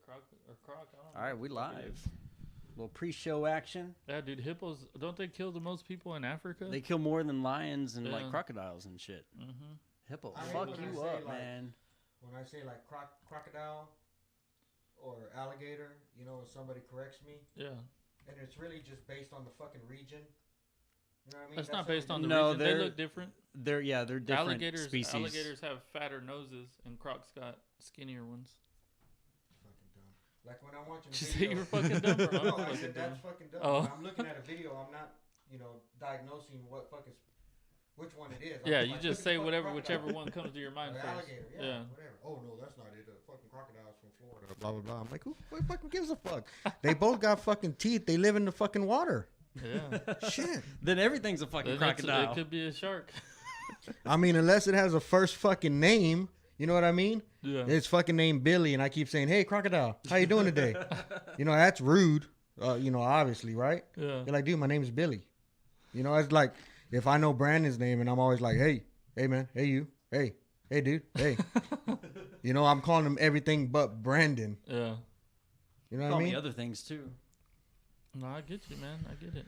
croc. I don't know. All right, we live. Little pre-show action. Yeah, dude, hippos, don't they kill the most people in Africa? They kill more than lions and like Yeah. crocodiles and shit. Mm-hmm. Hippo, I hate fuck when I you say, up, like, man. When I say like crocodile or alligator, you know, when somebody corrects me, Yeah. and it's really just based on the fucking region. You know what I mean? That's That's not how based we on do the it. No, region. They they're- look different. They're different Alligators species. have fatter noses, and crocs got skinnier ones. Fucking dumb. Like when I'm watching a Did you video. say you were fucking dumb or I'm No, I fucking said dumb? that's fucking dumb. Oh. When I'm looking at a video, I'm not, you know, diagnosing which one it is. I'm Yeah, you like, just look at say the whatever, fucking whichever crocodile. one comes to your mind Or first. alligator, yeah, whatever. Oh no, that's not it. The fucking crocodiles from Florida. Blah blah blah. I'm like, who fucking gives a fuck? They both got fucking teeth. They live in the fucking water. Yeah. Shit. Then everything's a fucking Then crocodile. It could be a shark. I mean, unless it has a first fucking name, you know what I mean? Yeah. It's fucking named Billy, and I keep saying, "Hey, crocodile, how you doing today?" You know, that's rude. You know, obviously, right? Yeah. You're like, dude, my name is Billy. You know, it's like if I know Brandon's name, and I'm always like, "Hey, man, hey you, hey, dude, hey." You know, I'm calling him everything but Brandon. Yeah. You know what Call I me mean? other things too. No, I get you, man. I get it.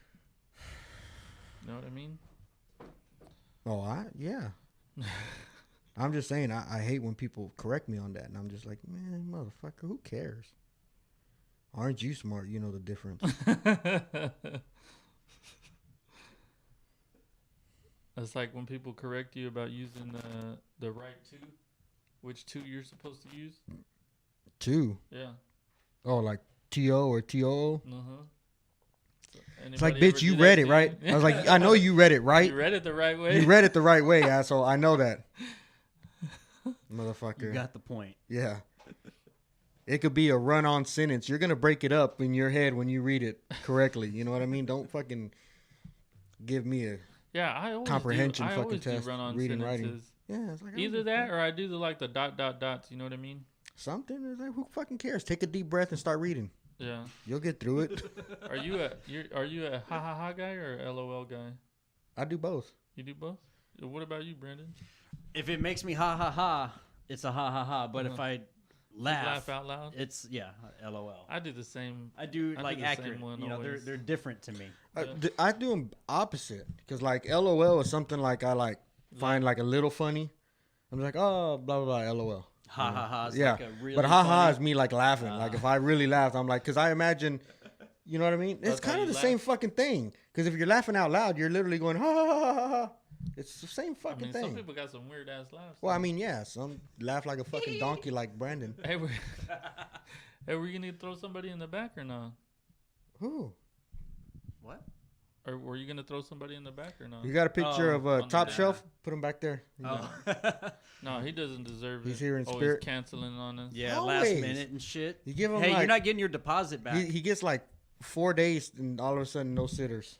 You know what I mean? Oh, yeah. I'm just saying, I hate when people correct me on that, and I'm just like, man, motherfucker, who cares? Aren't you smart? You know the difference. It's like when people correct you about using the right two, which two you're supposed to use. Two. Yeah. Oh, like T-O or T-O-O? Uh-huh. It's like, bitch, you read it, right? I was like, I know you read it, right? You read it the right way. You read it the right way, asshole. I know that. Motherfucker. You got the point. Yeah. It could be a run-on sentence. You're going to break it up in your head when you read it correctly. You know what I mean? Don't fucking give me a Yeah, I always comprehension do, I fucking always test. Do run-on Reading, sentences. writing. Yeah, it's like, Either that or I do the dots. You know what I mean? something. It's like, who fucking cares? Take a deep breath and start reading. Yeah. You'll get through it. Are you a ha ha ha guy or a LOL guy? I do both. You do both? What about you, Brandon? If it makes me ha ha ha, it's a ha ha ha. But if I laugh out loud? it's LOL. I do the same. I do I like do the same accurate. one You know, always. they're different to me. I do them opposite because like LOL is something like I like find like a little funny. I'm like, oh, blah blah blah, LOL. Ha ha ha. Yeah, Like a really but ha ha funny- is me like laughing. Like if I really laughed, I'm like, because I imagine, you know what I mean? It's That's how kind of you the same laugh? fucking thing. Because if you're laughing out loud, you're literally going ha ha ha ha ha. It's the same I fucking mean, some thing. people got some weird ass laughs. Well, I mean, yeah, some laugh like a fucking donkey, like Brandon. Hey, we're gonna throw somebody in the back or not? Who? What? Or were you gonna throw somebody in the back or not? You got a picture Oh, of on the Top back. Shelf? Put him back there. Oh. No, he doesn't deserve it. He's here in Always spirit. canceling on us. Yeah, Always. last minute and shit. You give him Hey, like you're not getting your deposit back. he gets like 4 days, and all of a sudden, no sitters.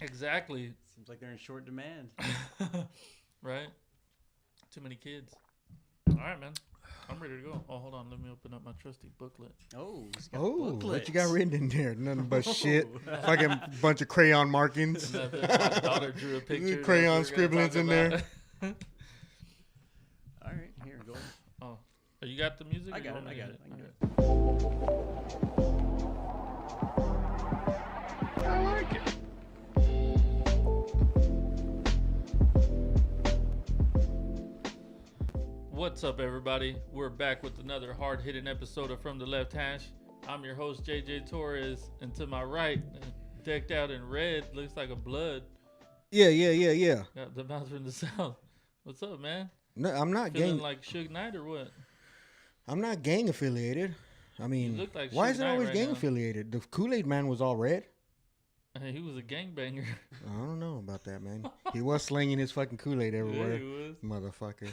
Exactly. Seems like they're in short demand. Right? Too many kids. All right, man. I'm ready to go. Oh, hold on. Let me open up my trusty booklet. Oh, he's got Oh, what booklets. you got written in there? Nothing but shit. Fucking bunch of crayon markings. And my daughter drew a picture. Crayon that we're gonna scribblings talk in there. about. All right, here, go. Oh, you got the music? I or you got want it. me I to got get it. I like it. What's up, everybody? We're back with another hard-hitting episode of From the Left Hash. I'm your host, JJ Torres, and to my right, decked out in red, looks like a blood. Yeah. Got the mouth from the south. What's up, man? No, I'm not Feeling gang. like Suge Knight or what? I'm not gang affiliated. I mean, look like why Suge is it Knight always right gang now. affiliated? The Kool-Aid Man was all red. Hey, he was a gangbanger. I don't know about that, man. He was slinging his fucking Kool-Aid Yeah, everywhere, he was. motherfucker.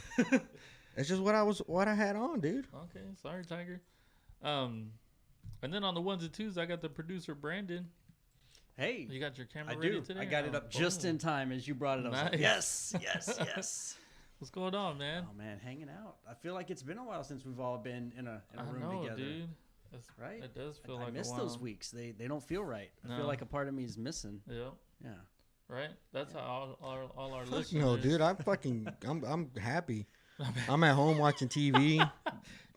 It's just what I had on, dude. Okay, sorry, Tiger. And then on the ones and twos, I got the producer Brandon. Hey, You got your camera I ready do. today? I got it Oh, up just boom. in time as you brought it up. I was like, Nice. yes. What's going on, man? Oh man, hanging out. I feel like it's been a while since we've all been in a I room know, together. dude. Right? It does feel I like miss a while. those weeks. They don't feel right. I No. feel like a part of me is missing. Yep. Yeah. Right. That's how all our Fuck listeners. no, dude. I'm happy. I'm at home watching TV,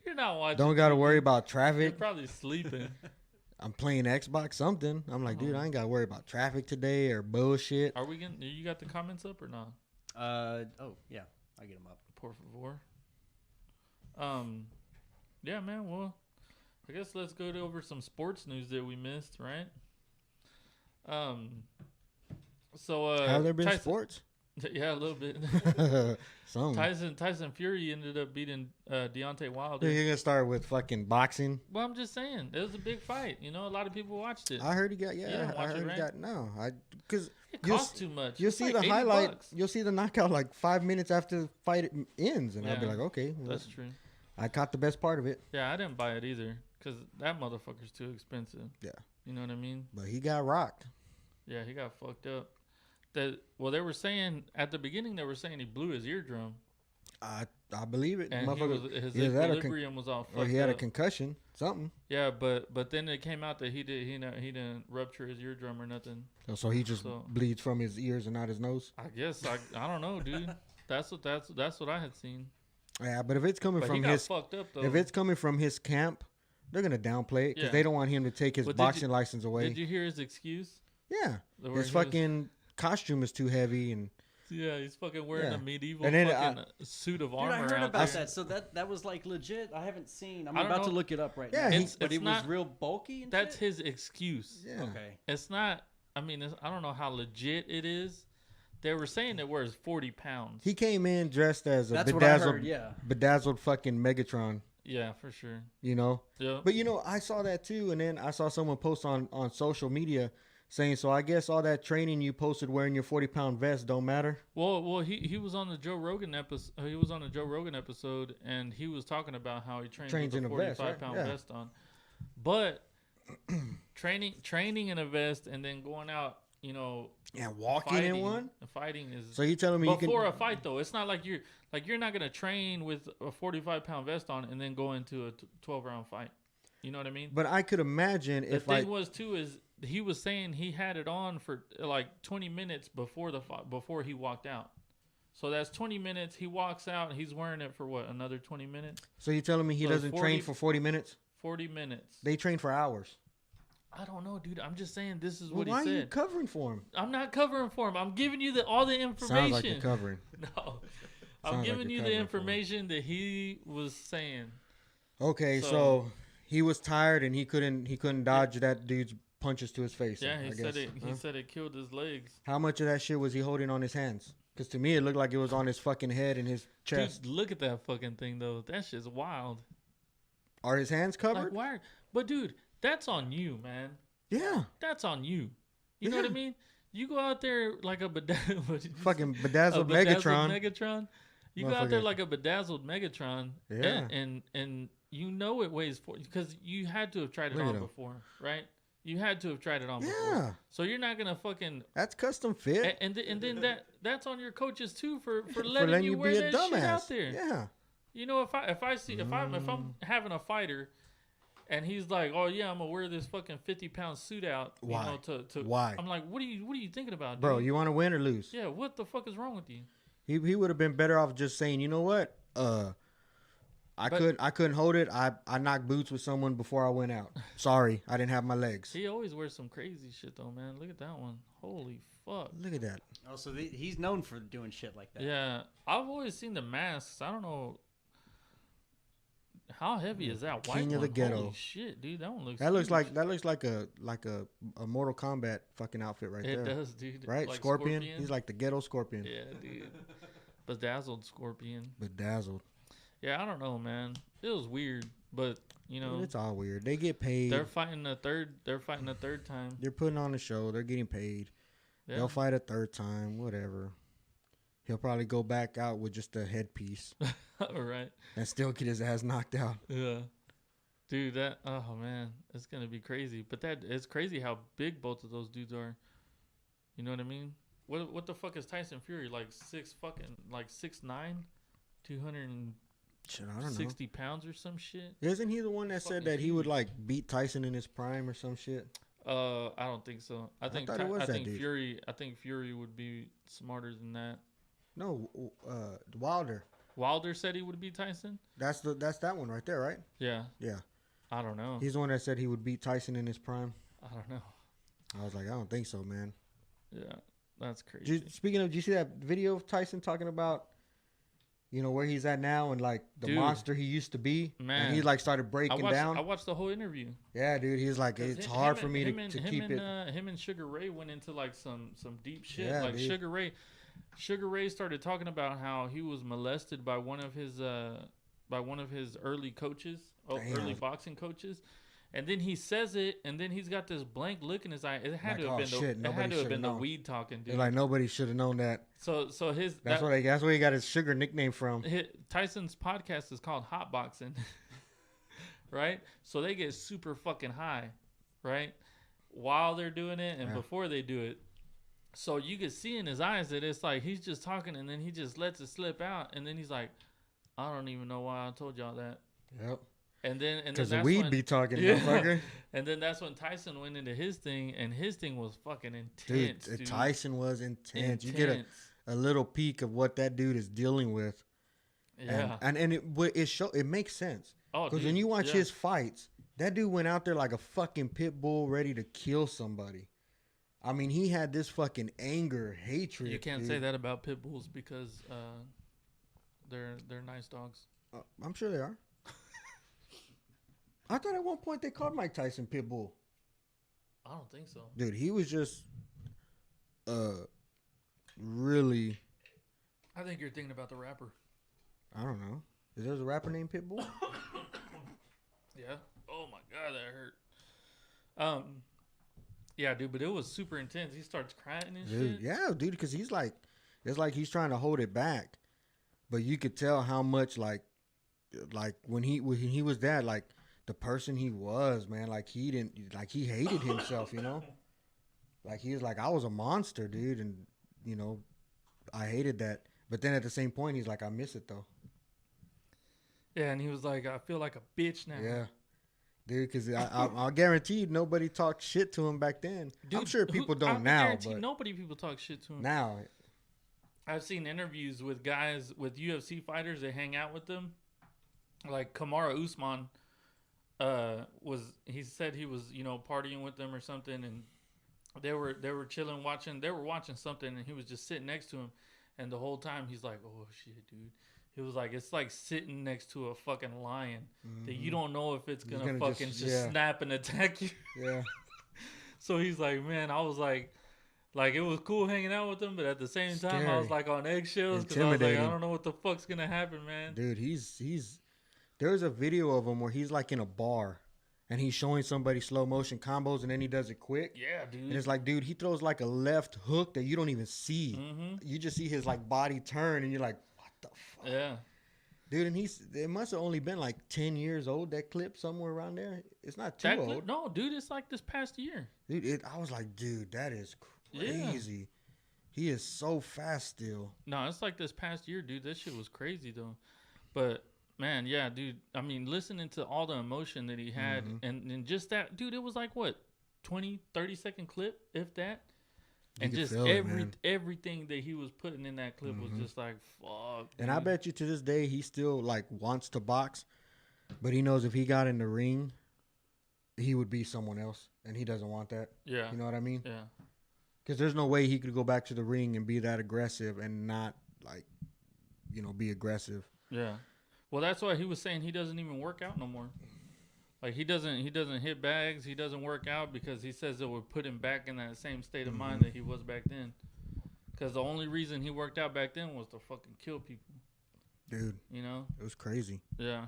You're not watching. Don't got to TV. worry about You're traffic. probably sleeping. I'm playing Xbox something. I'm like, dude, Uh-huh. I ain't got to worry about traffic today or bullshit. Are we gonna? You got the comments up or not? Oh yeah, I get them up. Por favor. Yeah, man. Well, I guess let's go over some sports news that we missed, right? So Have there been Tyson, sports? Yeah, a little bit. Some. Tyson Fury ended up beating Deontay Wilder. You're gonna start with fucking boxing. Well, I'm just saying, it was a big fight. You know, a lot of people watched it. I heard he got You didn't I watch heard it, he right? got no. Because It you'll costs too much. you'll It's see like the $80 highlight. bucks. You'll see the knockout like 5 minutes after the fight ends, and I'll be Yeah. like, okay, well, That's true. I caught the best part of it. Yeah, I didn't buy it either because that motherfucker's too expensive. Yeah. You know what I mean? But he got rocked. Yeah, he got fucked up. They were saying at the beginning, they were saying he blew his eardrum I believe it. and he Motherfucker, was, his either that or equilibrium was all fucked or he had a up. concussion, something. Yeah, but then it came out that he didn't rupture his eardrum or nothing. So he just So- bleeds from his ears and not his nose. I guess I don't know, dude. That's what I had seen. Yeah, but if it's coming But he from got his, fucked up though. if it's coming from his camp, they're gonna downplay it because Yeah. they don't want him to take his But did you- boxing license away. Did you hear his excuse? Yeah, Where his he was- fucking costume is too heavy, and Yeah, he's fucking wearing Yeah. a medieval And then fucking suit of Dude, armor I heard out about there. that. So that was like legit. I haven't seen. I'm I don't about to know. look it up right Yeah, now. he- But it's it was not- real bulky. And That's shit? his excuse. yeah, Okay. It's not. I mean, I don't know how legit it is. They were saying it wears 40 pounds. he came in dressed as a That's what I bedazzled, heard. Yeah. bedazzled fucking Megatron. Yeah, for sure. You know, Yeah. but you know, I saw that too, and then I saw someone post on social media saying, so I guess all that training you posted wearing your 40-pound vest don't matter. Well, he was on the Joe Rogan episode. He was on the Joe Rogan episode, and he was talking about how he trains Trains with in a a vest, 45-pound right? Yeah. vest on. But training in a vest and then going out, you know, Yeah, walking fighting in one. Fighting is So you telling me you before can? a fight though. It's not like you're not gonna train with a 45-pound vest on and then go into a 12-round fight. You know what I mean? But I could imagine The if thing like was too is he was saying he had it on for like 20 minutes before the fight, before he walked out. So that's 20 minutes. He walks out. He's wearing it for what? Another 20 minutes? so you telling me he So doesn't 40 train for 40 minutes? 40 minutes. They train for hours. I don't know, dude. I'm just saying this is Well, what why he are you said. covering for him? I'm not covering for him. I'm giving you all the information. Sounds like you're covering. No. I'm Sounds like giving you're you the covering for him. information that he was saying. Okay, So- so he was tired and he couldn't dodge that dude's punches to his face. Yeah, I he guess. said it. He Huh? said it killed his legs. How much of that shit was he holding on his hands? Because to me, it looked like it was on his fucking head and his chest. Dude, look at that fucking thing though. That shit's wild. Are his hands covered? Like why? But dude, that's on you, man. Yeah. That's on you. You know what I Yeah. mean? You go out there like a Fucking bedazzled Megatron. Megatron. You go out there Motherfucker. like a bedazzled Megatron. Yeah. And you know it weighs 40 because you had to have tried it Look at on him. before, right? You had to have tried it on Yeah. before. So you're not gonna fucking That's custom fit. and then that's on your coaches too for letting, you wear be a that shit out dumbass. there. Yeah. You know, if I'm having a fighter, and he's like, oh yeah, I'm gonna wear this fucking 50-pound suit out. Why? You know, to Why? I'm like, what are you thinking about, Bro, dude? you want to win or lose? Yeah, what the fuck is wrong with you? He would have been better off just saying, you know what? I couldn't hold it. I knocked boots with someone before I went out. Sorry, I didn't have my legs. He always wears some crazy shit though, man. Look at that one. Holy fuck. Look at that. Oh, so he's known for doing shit like that. Yeah, I've always seen the masks. I don't know. How heavy is that white King of one? the ghetto. Holy shit, dude, that one looks. That looks huge. like a Mortal Kombat fucking outfit right It there. does, dude. Right? Like Scorpion. He's like the ghetto Scorpion. Yeah, dude. Bedazzled Scorpion. Bedazzled. Yeah, I don't know, man. It was weird, but you know, It's all weird. They get paid. they're fighting a third. They're fighting a third time. They're putting on a show. They're getting paid. Yeah. They'll fight a third time. Whatever. He'll probably go back out with just a headpiece All right. and still get his ass knocked out. Yeah. Dude, that oh man, it's gonna be crazy. But it's crazy how big both of those dudes are. You know what I mean? What the fuck is Tyson Fury? Like 6'9", 260 Shit, I don't know. pounds or some shit? Isn't he the one that said Fucking that he would like beat Tyson in his prime or some shit? I don't think so. I think thought it was that dude. Fury would be smarter than that. No, Wilder. Wilder said he would beat Tyson. That's that one right there, right? Yeah. Yeah. I don't know. He's the one that said he would beat Tyson in his prime. I don't know. I was like, I don't think so, man. Yeah, that's crazy. Speaking of, did you see that video of Tyson talking about, where he's at now and like the Dude, monster he used to be? man. And he like started breaking down. I watched the whole interview. Yeah, dude. He's like, it's hard for me to keep it. Him and Sugar Ray went into like some deep shit. Yeah, like dude. Sugar Ray started talking about how he was molested by one of his early coaches, early boxing coaches. And then he says it, and then he's got this blank look in his eye. It had to have been the weed talking, dude. They're like, nobody should have known that. So that's where he got his Sugar nickname from. Tyson's podcast is called Hot Boxing, right? So they get super fucking high, right, while they're doing it and before they do it. So you can see in his eyes that it's like he's just talking, and then he just lets it slip out, and then he's like, "I don't even know why I told y'all that." Yep. And then because the weed be talking, motherfucker. And then that's when Tyson went into his thing, and his thing was fucking intense. Dude. Tyson was intense. You get a little peek of what that dude is dealing with. Yeah. And it makes sense. Oh, because when you watch his fights, that dude went out there like a fucking pit bull ready to kill somebody. I mean, he had this fucking anger, hatred. You can't say that about pit bulls because they're nice dogs. I'm sure they are. I thought at one point they called Mike Tyson Pitbull. I don't think so. Dude, he was just really... I think you're thinking about the rapper. I don't know. Is there a rapper named Pitbull? Yeah. Oh my God, that hurt. Yeah, dude, but it was super intense. He starts crying and shit. Yeah, dude, because it's like he's trying to hold it back. But you could tell how much like when he was that, like, the person he was, man, like he hated himself, like he was like, I was a monster, dude, and I hated that. But then at the same point, he's like, I miss it though. Yeah, and he was like, I feel like a bitch now. Yeah, dude, because I guarantee nobody talked shit to him back then. Dude, I'm sure people don't now, but people talk shit to him now. I've seen interviews with guys, with UFC fighters that hang out with them, like Kamaru Usman. He said he was partying with them or something, and they were chilling watching something, and he was just sitting next to him, and the whole time he's like, oh shit, dude. He was like, it's like sitting next to a fucking lion that you don't know if it's gonna fucking just snap and attack you. Yeah. So he's like, man, I was like it was cool hanging out with him, but at the same time I was like on eggshells because I was like, I don't know what the fuck's gonna happen, man. Dude, he's there's a video of him where he's like in a bar and he's showing somebody slow motion combos, and then he does it quick. Yeah, dude. And it's like, dude, he throws like a left hook that you don't even see. Mm-hmm. You just see his like body turn, and you're like, what the fuck? Yeah. Dude, and it must have only been like 10 years old, that clip, somewhere around there. It's not too old. No, dude, it's like this past year. Dude, I was like, dude, that is crazy. Yeah. He is so fast still. No, it's like this past year, dude. That shit was crazy, though. But... man, yeah, dude. I mean, listening to all the emotion that he had, and just that, dude, it was like, what, 20, 30-second clip, if that? And just everything that he was putting in that clip was just like, fuck. And dude. I bet you to this day he still, like, wants to box, but he knows if he got in the ring, he would be someone else, and he doesn't want that. Yeah. You know what I mean? Yeah. Because there's no way he could go back to the ring and be that aggressive and not, like, be aggressive. Yeah. Well, that's why he was saying he doesn't even work out no more. Like he doesn't hit bags. He doesn't work out because he says it would put him back in that same state of mind that he was back then. Because the only reason he worked out back then was to fucking kill people. Dude, it was crazy. Yeah,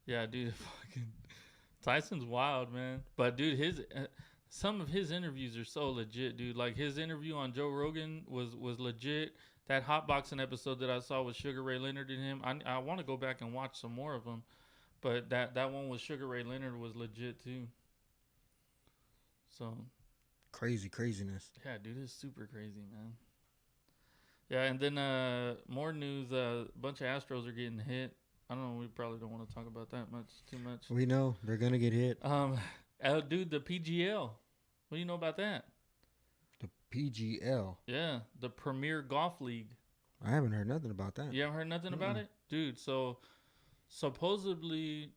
yeah, dude. Fucking Tyson's wild, man. But dude, some of his interviews are so legit, dude. Like his interview on Joe Rogan was legit. That hot boxing episode that I saw with Sugar Ray Leonard and him, I want to go back and watch some more of them. But that one with Sugar Ray Leonard was legit too. So craziness. Yeah, dude, it's super crazy, man. Yeah, and then more news. A bunch of Astros are getting hit. I don't know. We probably don't want to talk about that too much. We know they're gonna get hit. Dude, the PGL. What do you know about that? The PGL. Yeah, the Premier Golf League. I haven't heard nothing about that. You haven't heard nothing about it, dude. So supposedly,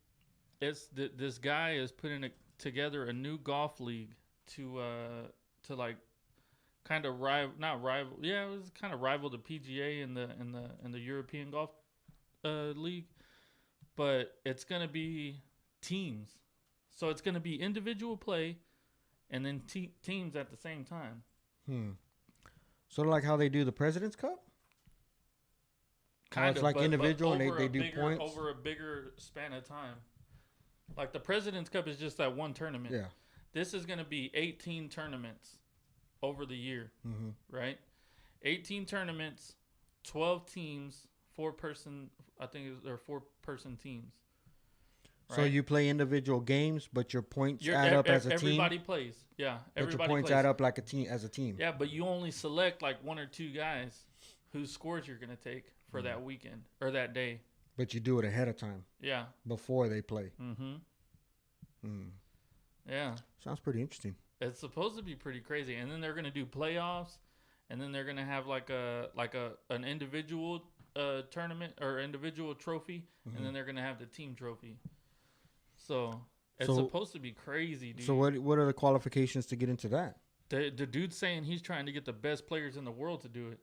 this guy is putting together a new golf league to like kind of not rival. Yeah, it was kind of rival the PGA and the European Golf League, but it's gonna be teams. So it's gonna be individual play, and then teams at the same time. Sort of like how they do the President's Cup. Kind it's of, like individual and over they a do bigger, points. over a bigger span of time. Like the President's Cup is just that one tournament. Yeah. This is going to be 18 tournaments over the year, right? 18 tournaments, 12 teams, 4-person. I think they're 4-person teams. So right? you play individual games, but your points add up as a team. Everybody plays. Yeah, But your everybody points plays. add up like a team as a team. Yeah, but you only select like 1 or 2 guys whose scores you're going to take for that weekend or that day. But you do it ahead of time. Yeah. Before they play. Yeah. Sounds pretty interesting. It's supposed to be pretty crazy, and then they're gonna do playoffs, and then they're gonna have an individual tournament or individual trophy, and then they're gonna have the team trophy. So it's supposed to be crazy, dude. So what are the qualifications to get into that? The dude's saying he's trying to get the best players in the world to do it.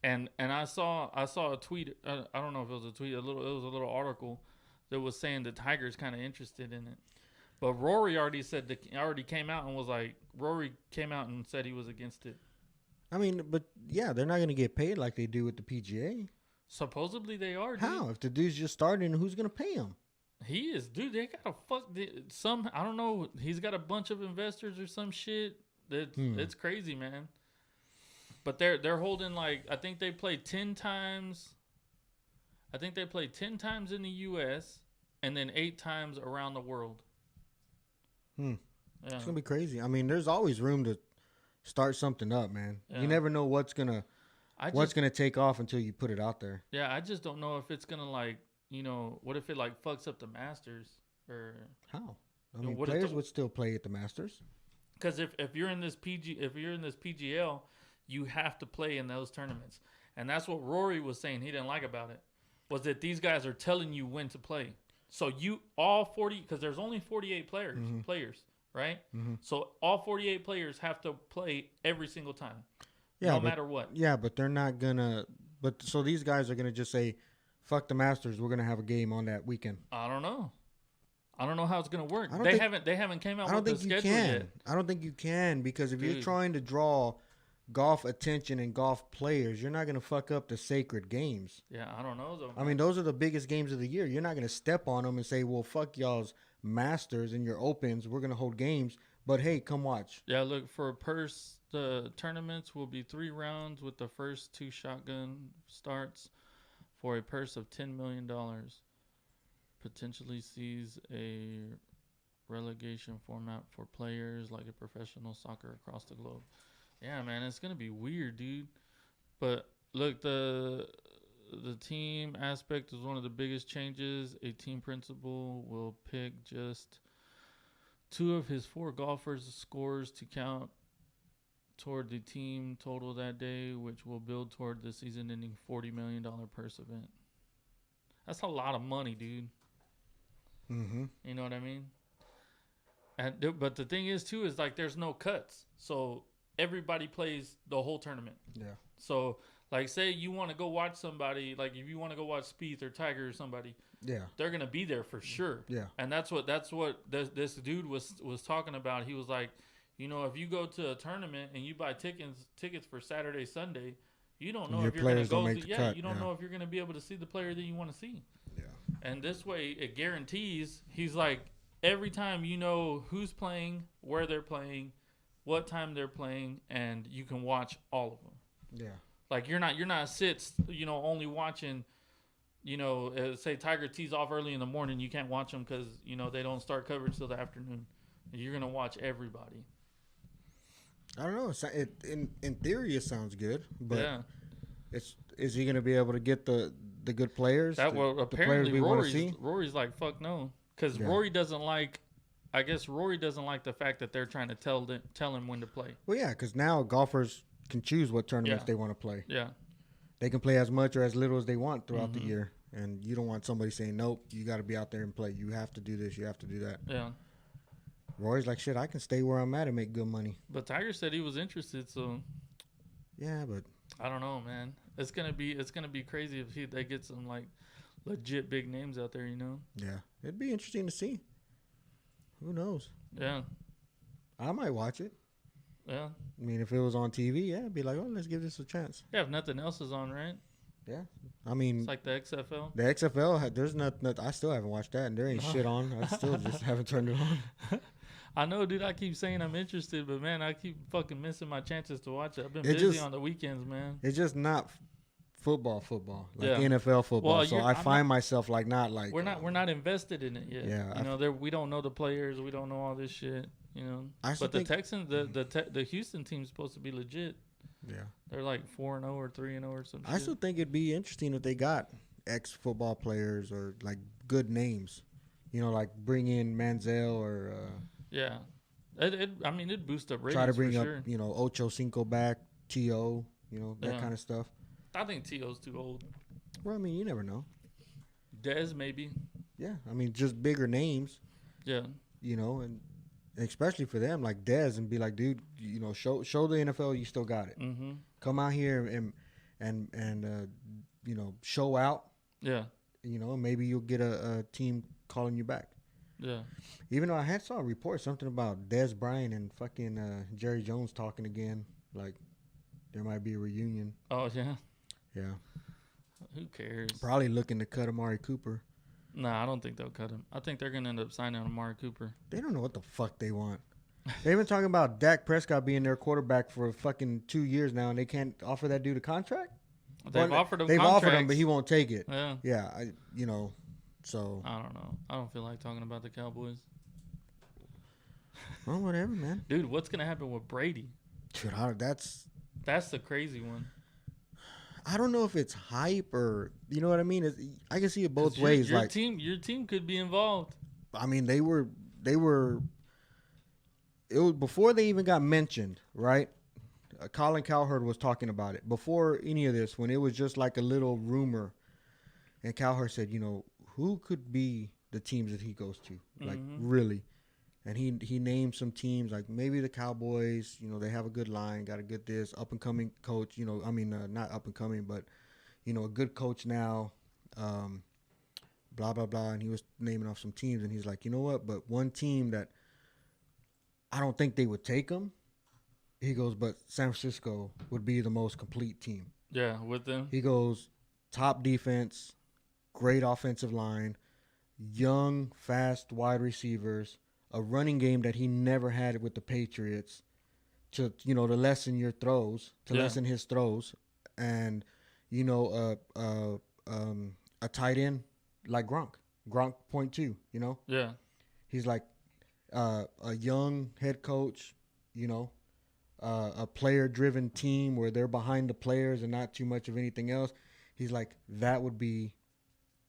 And I saw a tweet. I don't know if it was a tweet. It was a little article that was saying the Tiger's kind of interested in it. But Rory already came out and was like, Rory came out and said he was against it. I mean, but yeah, they're not going to get paid like they do with the PGA. Supposedly they are, dude. How? If the dude's just starting, who's going to pay him? He is, dude. They got I don't know. He's got a bunch of investors or some shit. It's crazy, man. But they're holding I think they play 10 times. I think they play 10 times in the U.S. and then 8 times around the world. Yeah. It's gonna be crazy. I mean, there's always room to start something up, man. Yeah. You never know what's gonna take off until you put it out there. Yeah, I just don't know if it's gonna what if it fucks up the Masters or how? I mean, players would still play at the Masters. Because if you're in this PGL, you have to play in those tournaments, and that's what Rory was saying. He didn't like about it was that these guys are telling you when to play. So you all 40, because there's only 48 players, right? So all 48 players have to play every single time, no matter what. Yeah, but they're not gonna. But so these guys are gonna just say, "Fuck the Masters, we're gonna have a game on that weekend." I don't know how it's gonna work. They haven't came out with the schedule yet. I don't think you can because if you're trying to draw golf attention and golf players, you're not going to fuck up the sacred games. Yeah, I don't know though. I mean, those are the biggest games of the year. You're not going to step on them and say, well, fuck y'all's Masters and your Opens. We're going to hold games. But hey, come watch. Yeah, look, for purse, the tournaments will be 3 rounds with the first 2 shotgun starts for a purse of $10 million. Potentially sees a relegation format for players like a professional soccer across the globe. Yeah, man, it's gonna be weird, dude. But look, the team aspect is one of the biggest changes. A team principal will pick just 2 of his 4 golfers' scores to count toward the team total that day, which will build toward the season-ending $40 million purse event. That's a lot of money, dude. You know what I mean? But the thing is, too, is there's no cuts, so everybody plays the whole tournament. Yeah. So, say you want to go watch somebody, if you want to go watch Spieth or Tiger or somebody, they're gonna be there for sure. Yeah. And that's what this dude was talking about. He was like, if you go to a tournament and you buy tickets for Saturday, Sunday, you don't know if you're gonna go. You don't know if you're gonna be able to see the player that you want to see. Yeah. And this way, it guarantees. He's like, every time you know who's playing, where they're playing, what time they're playing, and you can watch all of them. Yeah. You're not only watching, say Tiger tees off early in the morning, you can't watch them because, they don't start coverage till the afternoon. You're going to watch everybody. I don't know. In theory, it sounds good, but is he going to be able to get the good players? Apparently Rory's like, fuck no. Because Rory doesn't like, I guess Rory doesn't like the fact that they're trying to tell him when to play. Well, yeah, because now golfers can choose what tournaments they want to play. Yeah. They can play as much or as little as they want throughout the Mhm. year, and you don't want somebody saying, "Nope, you got to be out there and play. You have to do this. You have to do that." Yeah. Roy's like, "Shit, I can stay where I'm at and make good money." But Tiger said he was interested, so Yeah, but I don't know, man. It's gonna be crazy if they get some like legit big names out there, you know? yeah, it'd be interesting to see. Who knows? Yeah. I might watch it. Yeah. I mean, if it was on TV, yeah, I'd be like, "Oh, let's give this a chance." Yeah, if nothing else is on, right? Yeah, I mean, It's like the XFL. the XFL, there's not. I still haven't watched that, and there ain't No. shit on. I still just haven't turned it on. I know, dude. I keep saying I'm interested, but man, I keep fucking missing my chances to watch it. I've been It busy just- on the weekends, man. It's just not football, like Yeah. NFL football. Well, so I'm find myself like not like We're not invested in it yet. Yeah, You know, we don't know the players. We don't know all this shit. You know, I still but the think- Texans, the Houston team's supposed to be legit. Yeah, They're like 4-0 or 3-0 or some shit. I still think it'd be interesting if they got ex-football players or like good names. You know, like bring in Manziel or Yeah. I mean, it'd boost up ratings try to bring for up sure. you know Ocho Cinco back, To, you know that Yeah. kind of stuff. I think T.O.'s too old. Well, I mean, you never know. Dez, maybe. Yeah, I mean, just bigger names. Yeah. You know, and especially for them, like Dez, and be like, dude, you know, show the NFL you still got it. Mm-hmm. Come out here and you know, show out. Yeah. You know, maybe you'll get a team calling you back. Yeah. Even though I saw a report something about Dez Bryant and fucking Jerry Jones talking again, like there might be a reunion. Oh, yeah. Yeah, Who cares? probably looking to cut Amari Cooper. Nah, I don't think they'll cut him. I think they're going to end up signing Amari Cooper. They don't know what the fuck they want. They've been talking about Dak Prescott being their quarterback for fucking 2 years now, and they can't offer that dude a contract. They've Well, offered him They've offered him, contracts. but he won't take it. Yeah. Yeah, you know, so I don't know. I don't feel like talking about the Cowboys. well, whatever, man. Dude, what's going to happen with Brady? Dude, That's the crazy one. I don't know if it's hype or you know what I mean. I can see it both 'Cause ways. Your like, team could be involved. I mean, they were. It was before they even got mentioned, right? Colin Cowherd was talking about it before any of this, when it was just like a little rumor, and Cowherd said, you know, who could be the teams that he goes to, like really, and he named some teams like maybe the Cowboys. You know, they have a good line, got a good up and coming coach. You know, I mean, not up and coming, but you know, a good coach now. Blah blah blah, and he was naming off some teams, and he's like, you know what? But one team that I don't think they would take him. He goes, but San Francisco would be the most complete team. Yeah, with them. He goes, top defense, great offensive line, young, fast wide receivers, a running game that he never had with the Patriots to, you know, to lessen your throws, lessen his throws, and, you know, a tight end like Gronk 0.2, you know? Yeah. He's like a young head coach, you know, a player-driven team where they're behind the players and not too much of anything else. He's like, that would be,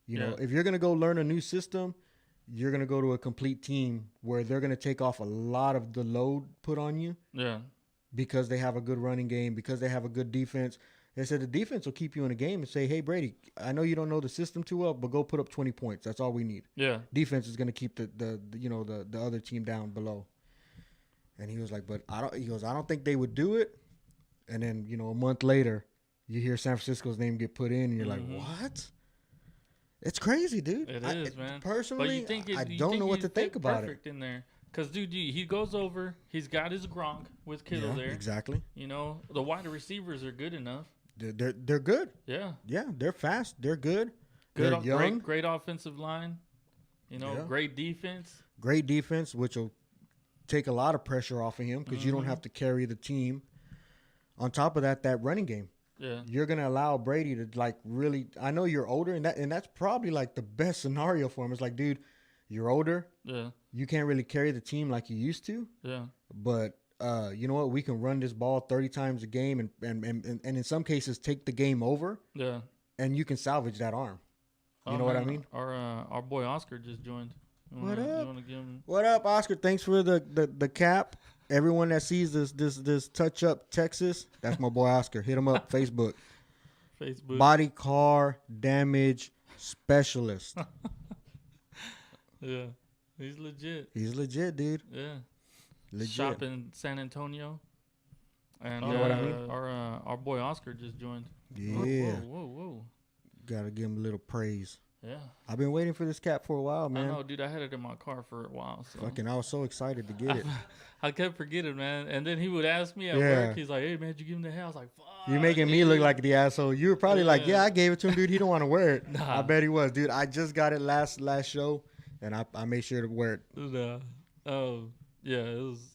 you know, if you're going to go learn a new system, you're going to go to a complete team where they're going to take off a lot of the load put on you. Yeah. Because they have a good running game, because they have a good defense. They said the defense will keep you in a game and say, hey, Brady, I know you don't know the system too well, but go put up 20 points. That's all we need. Yeah. Defense is going to keep the you know, the other team down below. And he was like, but I don't think they would do it. And then, you know, a month later, you hear San Francisco's name get put in, and you're like, what? It's crazy, dude. It is, man. Personally, But you think I don't know what to think about it. Perfect in there. Because, dude, he goes over. He's got his Gronk with Kittle there. Exactly. You know, the wide receivers are good enough. They're good. Yeah. Yeah, they're fast. They're good. Good. They're young. Great offensive line. You know, great defense. Great defense, which will take a lot of pressure off of him because you don't have to carry the team. On top of that running game. Yeah. You're going to allow Brady to, like, really – I know you're older, and that's probably, like, the best scenario for him. It's like, dude, you're older. Yeah. You can't really carry the team like you used to. Yeah. But you know what? We can run this ball 30 times a game and in some cases take the game over. Yeah. And you can salvage that arm. You know what I mean? Our boy Oscar just joined. What up? You wanna give him... What up, Oscar? Thanks for the cap. Everyone that sees this touch up Texas, that's my boy Oscar. Hit him up Facebook. Facebook. body car damage specialist. Yeah, he's legit. He's legit, dude. Yeah, Legit. shop in San Antonio. And You know what I mean? our boy Oscar just joined. Yeah. Whoa. Gotta give him a little praise. Yeah. I've been waiting for this cap for a while, man. I know, dude. I had it in my car for a while. So. Fucking, I was so excited to get it. I kept forgetting, man. And then he would ask me at Yeah. work. He's like, "Hey, man, did you give him the hat?" I was like, "Fuck." You're making me look like the asshole. You were probably like, Yeah. yeah, I gave it to him, dude. He don't want to wear it. Nah. I bet he was, dude. I just got it last show, and I made sure to wear it. Nah. Oh, yeah. It was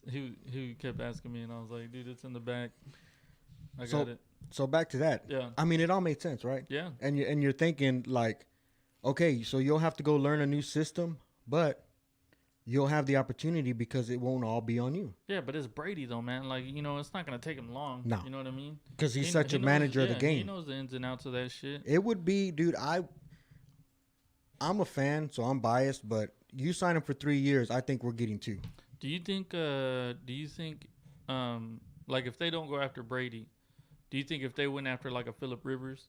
he kept asking me, and I was like, "Dude, it's in the back. I So- got it." So back to that. Yeah. I mean, it all made sense, right? Yeah. And you're thinking like, okay, so you'll have to go learn a new system, but you'll have the opportunity because it won't all be on you. Yeah, but it's Brady though, man. Like, it's not gonna take him long. No. You know what I mean? Because he's He- such he a knows- manager of yeah, the game. He knows the ins and outs of that shit. It would be, dude. I'm a fan, so I'm biased, but you sign him for 3 years. I think we're getting 2. Do you think? Like if they don't go after Brady, do you think if they went after like a Phillip Rivers,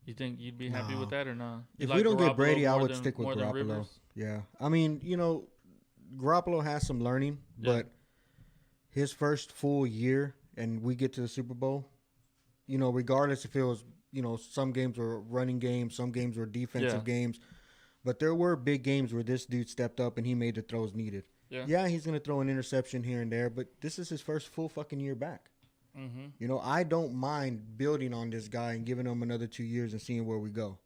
you think you'd be happy with No. that or not? You If like we don't get Garoppolo Brady, I more would than- stick with more than Garoppolo. Rivers? Yeah, I mean, Garoppolo has some learning, Yeah. but his first full year, and we get to the Super Bowl, regardless if it was, some games were running games, some games were defensive Yeah. games, but there were big games where this dude stepped up and he made the throws needed. Yeah. Yeah, he's gonna throw an interception here and there, but this is his first full fucking year back. Mm-hmm. I don't mind building on this guy and giving him another 2 years and seeing where we go,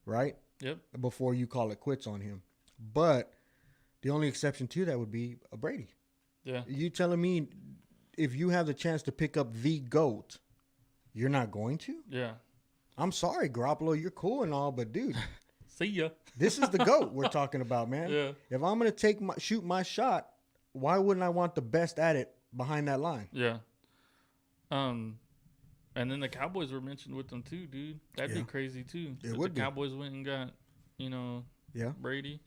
right? Yep. Before you call it quits on him. But the only exception to that would be a Brady. Yeah. You telling me if you have the chance to pick up the GOAT, you're not going to? Yeah. I'm sorry, Garoppolo, you're cool and all, but dude, See ya. this is the GOAT we're talking about, man. Yeah. If I'm gonna shoot my shot, why wouldn't I want the best at it behind that line? Yeah. And then the Cowboys were mentioned with them too, dude. That'd Yeah. be crazy too. It If would the be. Cowboys went and got, Yeah. Brady.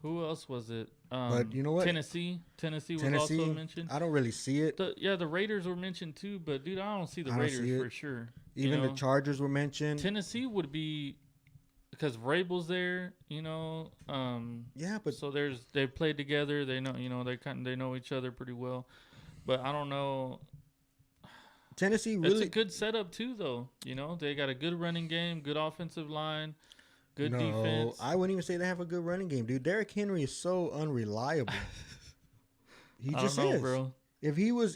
Who else was it? But you know what? Tennessee was also mentioned. I don't really see it. The Raiders were mentioned too, but dude, I don't see the I don't Raiders see it. for sure. Even the Chargers were mentioned. Tennessee would be because Vrabel's there, Yeah, but so they played together. They know, they know each other pretty well. But I don't know. Tennessee It's really a good setup too, though. They got a good running game, good offensive line, good defense. I wouldn't even say they have a good running game, dude. Derrick Henry is so unreliable. He I just don't know, is, bro. If he was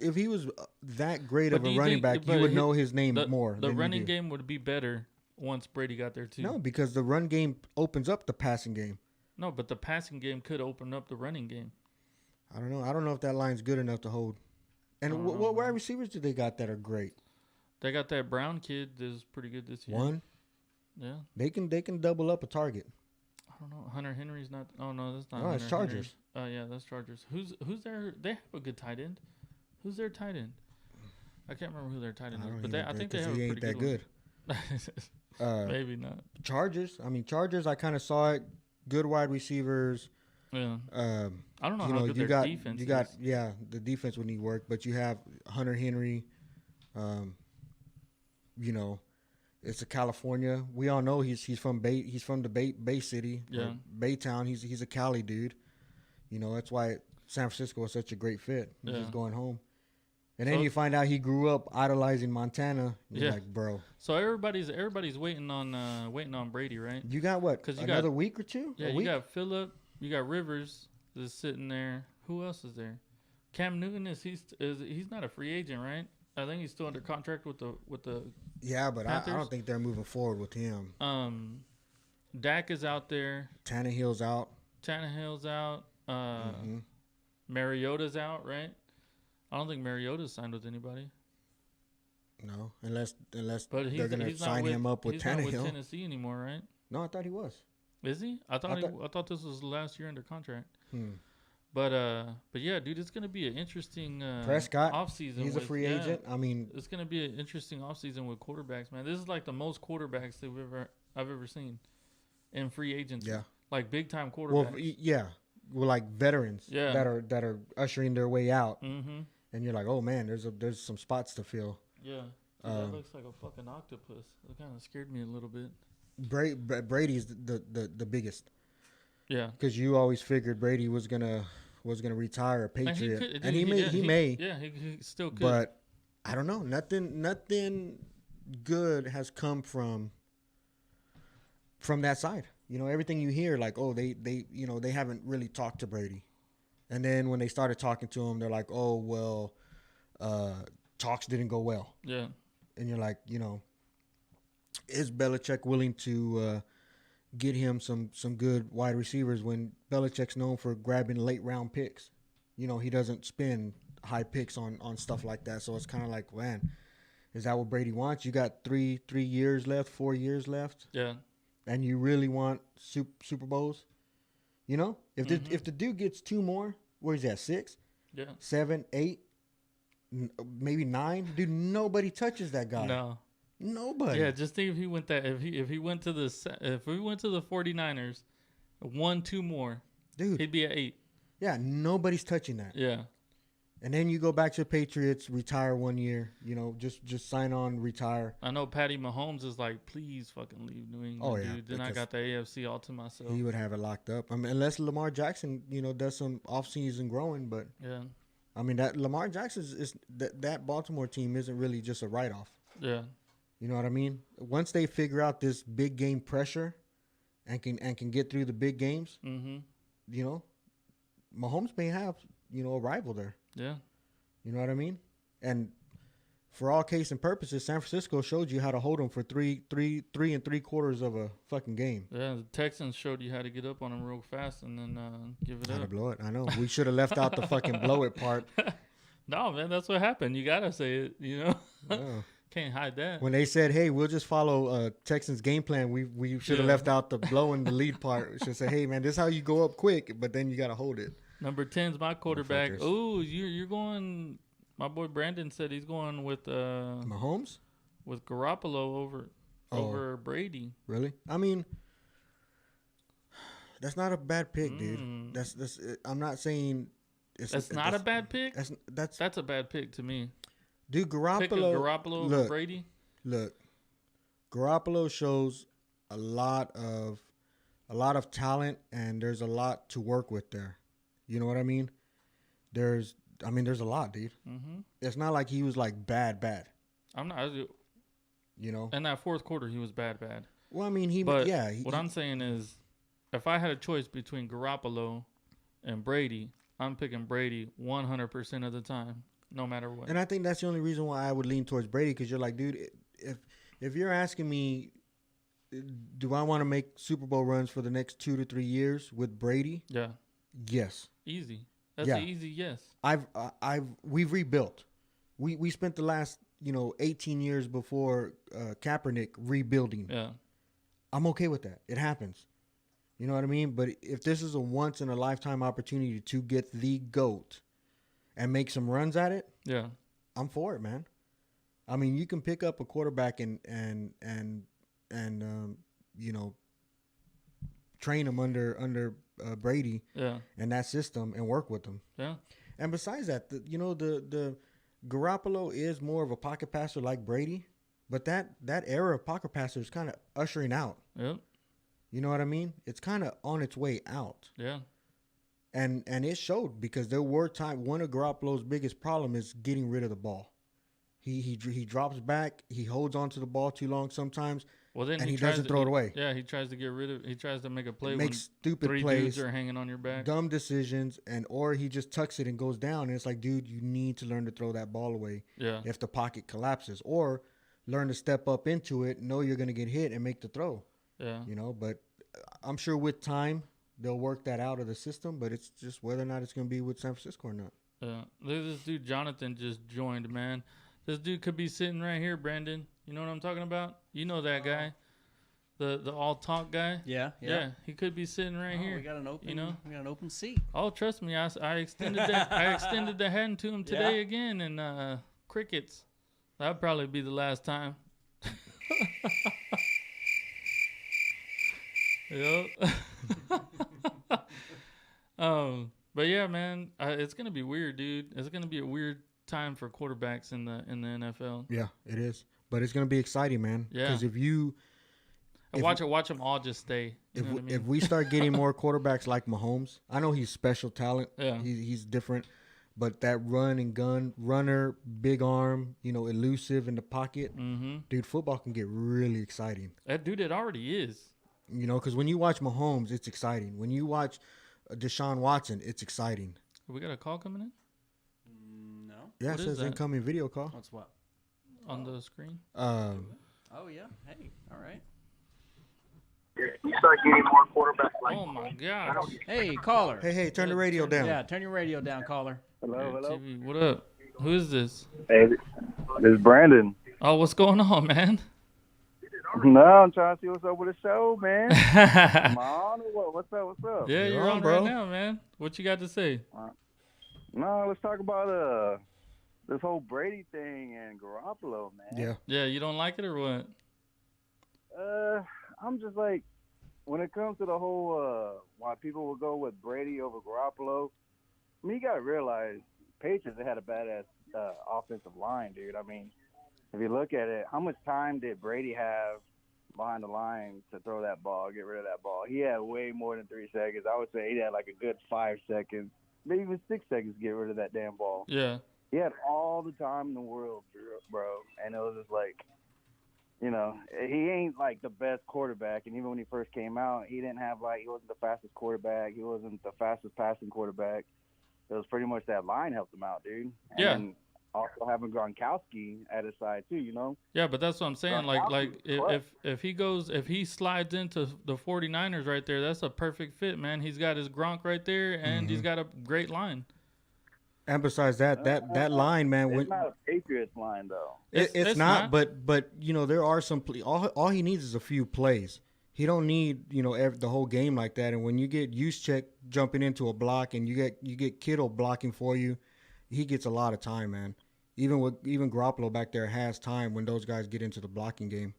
that great But of do a you running think- back, you but would he- know his name The, more. the than you running do. game would be better once Brady got there too. No, because the run game opens up the passing game. No, but the passing game could open up the running game. I don't know. I don't know if that line's good enough to hold. And I don't what know, wide man. receivers do they got that are great? They got that Brown kid that's pretty good this year. One, Yeah. they can double up a target. I don't know. Hunter Henry's not. Oh no, that's not. No, it's Hunter Henry. Chargers. Oh yeah, that's Chargers. Who's their? They have a good tight end. Who's their tight end? I can't remember who their tight end I is, don't but even I think know, they 'cause have he a ain't pretty that good. good. Maybe not. Chargers. I mean, Chargers. I kind of saw it. Good wide receivers. Yeah. Um, I don't know you how know, good you their got defense you got is. yeah, the defense would need work, but you have Hunter Henry. It's a California. We all know he's from the Bay City, Yeah. Baytown. He's a Cali dude. That's why San Francisco is such a great fit. He's Yeah. just going home. And then So- you find out he grew up idolizing Montana. You're Yeah. like, bro, So everybody's waiting on Brady, right? you got what? 'Cause you Another got- week or two? Yeah, A you week? got Phillip, you got Rivers that's sitting there. Who else is there? Cam Newton he's not a free agent, right? I think he's still under contract with the Yeah, but I Panthers? don't think they're moving forward with him. Dak is out there. Tannehill's out. Tannehill's out. Mhm. Mariota's out, right? I don't think Mariota's signed with anybody. No, unless But they're gonna he's not sign with, him up with he's not with Tannehill. Tennessee anymore, right? No, I thought he was. Is he? I I thought this was the last year under contract. Hmm. But yeah, dude, it's gonna be an interesting Prescott, offseason. He's a free agent. I mean, It's gonna be an interesting offseason with quarterbacks, man. This is like the most quarterbacks that I've ever seen in free agency. yeah. Like big time Well, quarterbacks. yeah. Well, like veterans Yeah. that are ushering their way out, Mm-hmm. and you're like, oh man, there's some spots to fill. Yeah. Dude, that looks like a fucking octopus. It kind of scared me a little bit. Brady's the biggest. Yeah. Because you always figured Brady was gonna retire a Man, Patriot, could, and dude, he may. Yeah, he still could. But I don't know. Nothing good has come from that side. You know, everything you hear, like, oh, they haven't really talked to Brady, and then when they started talking to him, they're like, oh, well, talks didn't go well. Yeah. And you're like, is Belichick willing to get him some good wide receivers when Belichick's known for grabbing late round picks? He doesn't spend high picks on stuff like that. So it's kind of like, man, is that what Brady wants? You got 3 years left, 4 years left. Yeah. And you really want Super Bowls? If the dude gets 2 more, where's that? 6, Yeah. 7, 8, maybe 9. Dude, nobody touches that guy. No. Nobody. Yeah, just think if he went to the 49ers, 1, 2 more, dude, he'd be at 8. Yeah, nobody's touching that. Yeah. And then you go back to the Patriots, retire 1 year, just sign on, retire. I know Patty Mahomes is like, please fucking leave New England, Oh, yeah, dude. Then I got the AFC all to myself. He would have it locked up. I mean, unless Lamar Jackson, does some off-season growing. But, Yeah. I mean, that Lamar Jackson is that Baltimore team isn't really just a write-off. Yeah. You know what I mean? Once they figure out this big game pressure and can get through the big games, Mm-hmm. Mahomes may have, a rival there. Yeah. You know what I mean? And for all case and purposes, San Francisco showed you how to hold them for three and 3/4 of a fucking game. Yeah, the Texans showed you how to get up on them real fast and then give it How to up. blow it. I know. We should have left out the fucking blow it part. No, man, that's what happened. You gotta say it, Yeah. Can't hide that. When they said, "Hey, we'll just follow Texans game plan," we should have left out the blowing the lead part. We should say, "Hey, man, this is how you go up quick, but then you got to hold it." Number 10's my quarterback. Motherfuckers. Oh, you're going. My boy Brandon said he's going with Mahomes? with Garoppolo over Brady. Really? I mean, that's not a bad pick, dude. That's I'm not saying That's not a bad pick. That's a bad pick to me. dude. Pick a Garoppolo over Brady. Look, Garoppolo shows a lot of talent, and there's a lot to work with there. You know what I mean? There's a lot, dude. Mm-hmm. It's not like he was like bad. I'm not. In that fourth quarter, he was bad. Well, I mean, what I'm saying is, if I had a choice between Garoppolo and Brady, I'm picking Brady 100% of the time, no matter what. And I think that's the only reason why I would lean towards Brady, because you're like, dude, if you're asking me, do I want to make Super Bowl runs for the next 2 to 3 years with Brady? Yeah. Yes. Easy. That's an easy yes. We've rebuilt. We spent the last 18 years before Kaepernick rebuilding. Yeah. I'm okay with that. It happens. You know what I mean? But if this is a once in a lifetime opportunity to get the GOAT and make some runs at it, yeah, I'm for it, man. I mean, you can pick up a quarterback and train him under Brady, and that system, and work with them. Yeah. And besides that, the Garoppolo is more of a pocket passer like Brady, but that era of pocket passer is kind of ushering out. Yep. You know what I mean? It's kind of on its way out. Yeah. And it showed, because there were times, one of Garoppolo's biggest problem is getting rid of the ball. He drops back, he holds onto the ball too long sometimes. Well, then and he doesn't throw it away. Yeah, he tries to get rid of. He tries to make a play. Makes stupid three plays. Dudes are hanging on your back. Dumb decisions, or he just tucks it and goes down. And it's like, dude, you need to learn to throw that ball away. Yeah. If the pocket collapses, or learn to step up into it, know you're going to get hit, and make the throw. Yeah. But I'm sure with time they'll work that out of the system. But it's just whether or not it's going to be with San Francisco or not. Yeah. This dude Jonathan just joined, man. This dude could be sitting right here, Brandon. You know what I'm talking about? You know that guy. The all talk guy. Yeah. He could be sitting right here. We got an open. You know, we got an open seat. Oh, trust me, I extended that. I extended the hand to him today again, and crickets. That'd probably be the last time. Yep. But yeah, man, it's gonna be weird, dude. It's gonna be a weird time for quarterbacks in the NFL. Yeah, it is. But it's gonna be exciting, man. Yeah. Because And watch them all just stay. You if know what I mean? if we start getting more quarterbacks like Mahomes, I know he's special talent. Yeah. He's different. But that run and gun runner, big arm, elusive in the pocket, dude, football can get really exciting. That dude, it already is. Because when you watch Mahomes, it's exciting. When you watch Deshaun Watson, it's exciting. We got a call coming in No. Yeah, What it is says that? incoming video call. What's what? on the screen. Oh yeah. Hey. All right. You start getting more quarterbacks like. Oh my gosh. Hey, caller. Hey, turn the radio down. Yeah, turn your radio down, caller. Hello. TV, what up? Who is this? Hey, this is Brandon. Oh, what's going on, man? No, I'm trying to see what's up with the show, man. Come on, what's up? Yeah, You're you're on, on bro. right now, man. What you got to say? No, let's talk about this whole Brady thing and Garoppolo, man. Yeah. Yeah, you don't like it or what? I'm just like, when it comes to the whole why people will go with Brady over Garoppolo, I mean, you gotta realize Patriots had a badass offensive line, dude. I mean, if you look at it, how much time did Brady have behind the line to throw that ball, get rid of that ball? He had way more than 3 seconds. I would say he had like a good 5 seconds, maybe even 6 seconds to get rid of that damn ball. Yeah. He had all the time in the world, bro. And it was just like, he ain't like the best quarterback. And even when he first came out, he wasn't the fastest quarterback. He wasn't the fastest passing quarterback. It was pretty much that line helped him out, dude. And Yeah. then also having Gronkowski at his side too, Yeah, but that's what I'm saying. Like Gronkowski, if he slides into the 49ers right there, that's a perfect fit, man. He's got his Gronk right there, and he's got a great line. And besides that line, man, It's not a Patriots line though. it's not. But there are some. All he needs is a few plays. He don't need the whole game like that. And when you get Juszczyk jumping into a block, and you get Kittle blocking for you, he gets a lot of time, man. Even Garoppolo back there has time when those guys get into the blocking game.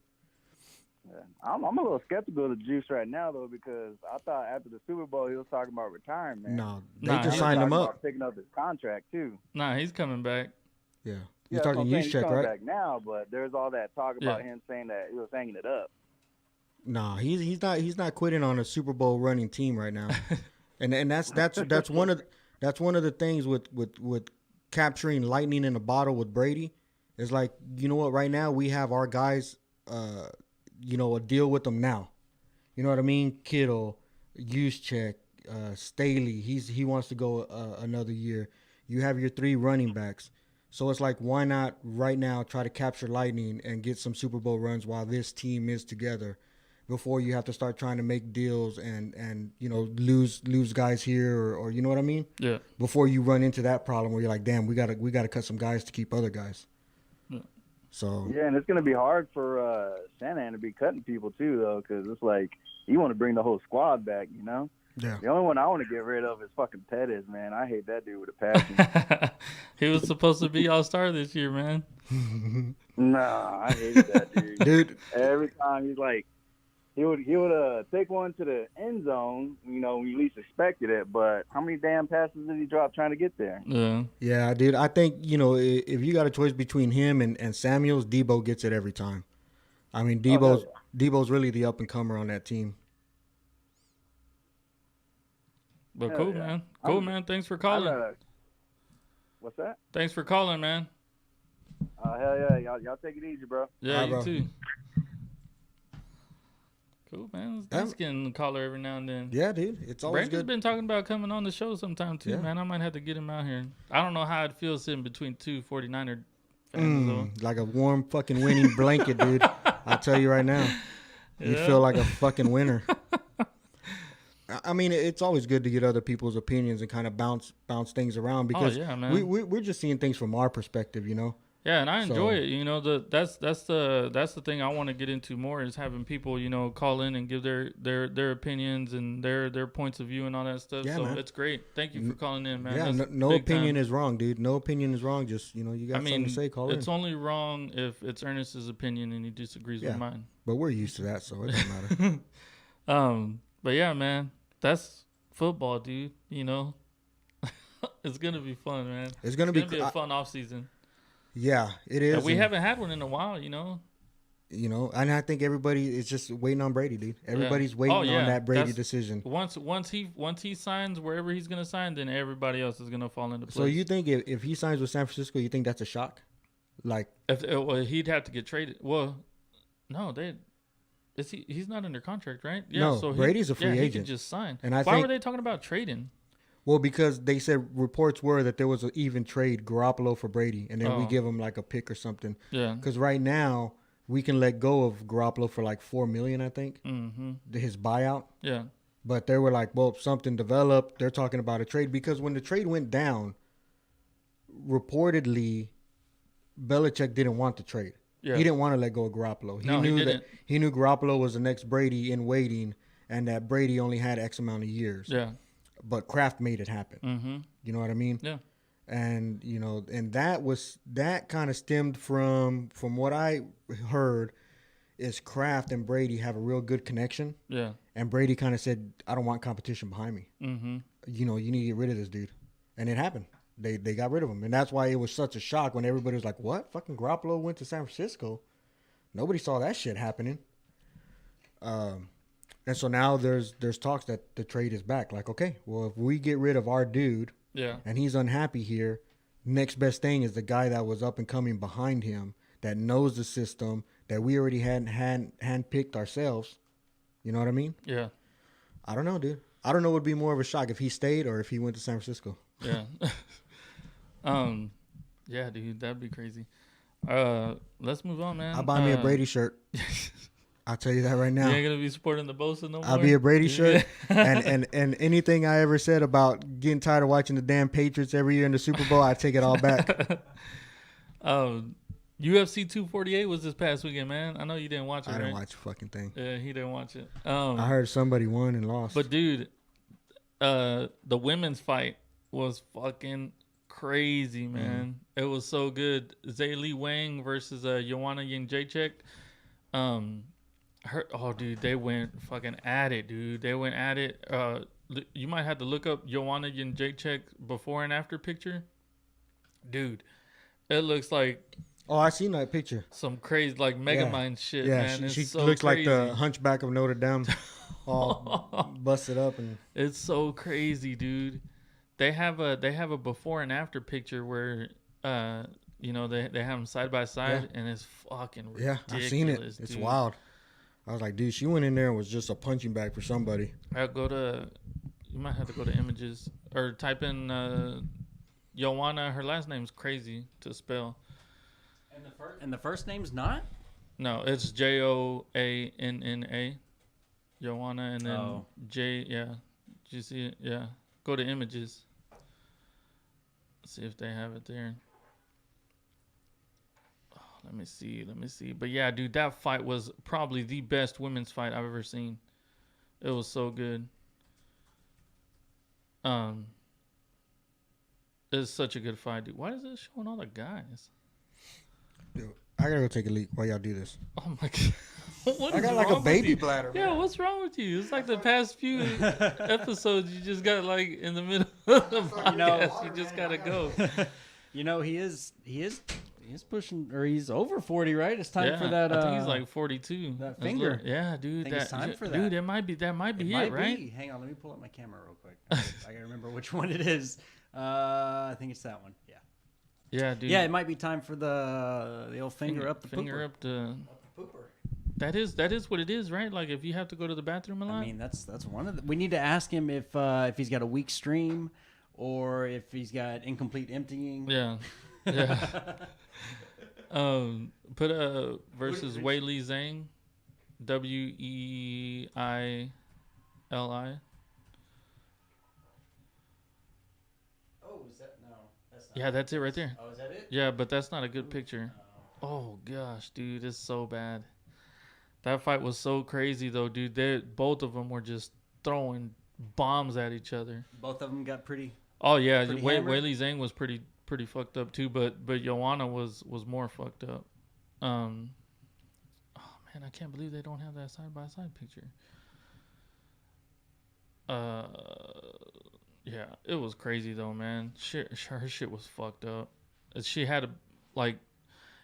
Yeah. I'm a little skeptical of the Juice right now though, because I thought after the Super Bowl he was talking about retiring, man. No, they Nah, just he's signed him Talking up. about picking up his contract too. Nah, he's coming back. Yeah, Yeah, you're that's what talking I'm saying. He's Juszczyk, coming right? back now, but there's all that talk about Yeah. him saying that he was hanging it up. No, he's not quitting on a Super Bowl running team right now. and that's one of the things with capturing lightning in a bottle with Brady. Is like, you know what, right now we have our guys a deal with them now. You know what I mean? Kittle, Juszczyk, Staley, he wants to go another year. You have your 3 running backs. So it's like, why not right now try to capture lightning and get some Super Bowl runs while this team is together, before you have to start trying to make deals and lose guys here or you know what I mean? Yeah. Before you run into that problem where you're like, damn, we gotta cut some guys to keep other guys. Yeah. So Yeah, and it's going to be hard for Shanahan to be cutting people too, though, because it's like you want to bring the whole squad back, yeah. The only one I want to get rid of is fucking Pettis, man. I hate that dude with a passion. He was supposed to be All-Star this year, man. Nah, I hated that dude. Dude, Every time he's like, he would take one to the end zone, when you least expected it. But how many damn passes did he drop trying to get there? Yeah. yeah, dude. I think, if you got a choice between him and Samuels, Debo gets it every time. I mean, Debo's really the up and comer on that team. But Hell cool, yeah. man. Cool, man. Thanks for calling. What's that? Thanks for calling, man. Hell yeah, y'all take it easy, bro. Yeah, Alright, you bro. too. Cool, man. Let's get a caller every now and then. Yeah, dude. It's always Brandon's good. been talking about coming on the show sometime too, Yeah. man. I might have to get him out here. I don't know how it feels sitting between two 49er fans, though. Like a warm fucking winning blanket, dude. I'll tell you right now. You Yeah. feel like a fucking winner. I mean, it's always good to get other people's opinions and kind of bounce things around, because yeah, man. we're just seeing things from our perspective, Yeah, and I enjoy So- it. That's the thing I want to get into more, is having people, call in and give their opinions and their points of view and all that stuff. Yeah, so man. it's great. Thank you for calling in, man. Yeah, That's no big opinion time. is wrong, dude. No opinion is wrong. Just, you got something to say, call it's in. only wrong if it's Ernest's opinion and he disagrees Yeah. with mine. But we're used to that, so it doesn't matter. But yeah, man, that's football, dude. It's gonna be fun, man. It's gonna be a fun off season. Yeah, it is. We and, haven't had one in a while, you know. and I think everybody is just waiting on Brady, dude. Everybody's waiting on that Brady decision. Once he signs wherever he's gonna sign, then everybody else is gonna fall into place. So you think if he signs with San Francisco, you think that's a shock? Like, well, he'd have to get traded. Well, no, he's not under contract, right? Yeah, no, so Brady's a free He agent. can just sign. And why were they talking about trading? Well, because they said reports were that there was an even trade Garoppolo for Brady, and then we give him like a pick or something. Yeah. Because right now we can let go of Garoppolo for like $4 million, I think. Mm-hmm. His buyout. Yeah. But they were like, well, something developed. They're talking about a trade because when the trade went down, reportedly, Belichick didn't want the trade. Yeah. He didn't want to let go of Garoppolo. He knew Garoppolo was the next Brady in waiting, and that Brady only had X amount of years. Yeah. But Kraft made it happen. Mm-hmm. You know what I mean? Yeah. And and that kind of stemmed from what I heard is Kraft and Brady have a real good connection. Yeah. And Brady kind of said, I don't want competition behind me. Mm-hmm. You need to get rid of this dude. And it happened. They got rid of him. And that's why it was such a shock when everybody was like, what? Fucking Garoppolo went to San Francisco? Nobody saw that shit happening. And so now there's talks that the trade is back. Like, okay, well, if we get rid of our dude and he's unhappy here, next best thing is the guy that was up and coming behind him that knows the system that we already had handpicked ourselves. You know what I mean? Yeah. I don't know, dude. I don't know what would be more of a shock if he stayed or if he went to San Francisco. Yeah. Yeah, dude, that'd be crazy. Let's move on, man. I'll buy me a Brady shirt. I'll tell you that right now. You ain't gonna be supporting the Bosa no more. I'll be a Brady shirt, and anything I ever said about getting tired of watching the damn Patriots every year in the Super Bowl, I take it all back. UFC 248 was this past weekend, man. I know you didn't watch it. I didn't right? watch a fucking thing. Yeah, he didn't watch it. I heard somebody won and lost. But dude, the women's fight was fucking crazy, man. It was so good. Zaylee Wang versus Joanna Jędrzejczyk. Dude, they went fucking at it, dude. They went at it. You might have to look up Joanna Jędrzejczyk before and after picture. Dude, it looks like I seen that picture. some crazy like Megamind shit, Yeah, man. she so looks crazy. like the Hunchback of Notre Dame, all busted up and. It's so crazy, dude. They have a before and after picture where they have them side by side and it's fucking ridiculous. Yeah, I've seen it. Dude. It's wild. I was like, dude, she went in there and was just a punching bag for somebody. You might have to go to images or type in Joanna. Her last name's crazy to spell. And the first name's not? No, it's Joanna. Joanna, and then J. Yeah, did you see it? Yeah, go to images. See if they have it there. Let me see. But yeah, dude, that fight was probably the best women's fight I've ever seen. It was so good. It's such a good fight, dude. Why is it showing all the guys? Dude, I gotta go take a leak while y'all do this. Oh my god. What I is got like wrong a with baby you? bladder. Yeah, Man. what's wrong with you? It's like the past few episodes you just got like in the middle of the podcast. You just gotta go. He is pushing, or he's over 40, right? It's time for that. I think he's like 42. That finger. Yeah, dude. Think it's time for that. Dude, that might be it, right? Hang on, let me pull up my camera real quick. I gotta remember which one it is. I think it's that one. Yeah. Yeah, dude. Yeah, it might be time for the old finger up the finger pooper. up the pooper. That is what it is, right? Like if you have to go to the bathroom a lot. I mean, that's one of the. We need to ask him if he's got a weak stream, or if he's got incomplete emptying. Yeah. Yeah. Put versus Weili Zhang, Weili. Oh, is that no? That's not. Yeah, that's it right there. Oh, is that it? Yeah, but that's not a good picture. Oh gosh, dude, it's so bad. That fight was so crazy though, dude. Both of them were just throwing bombs at each other. Both of them got pretty. Oh yeah, Pretty hammered? Weili Zhang was pretty fucked up too, but Joanna was more fucked up. Oh man, I can't believe they don't have that side by side picture. Yeah, it was crazy though, man. Her shit was fucked up. She had like,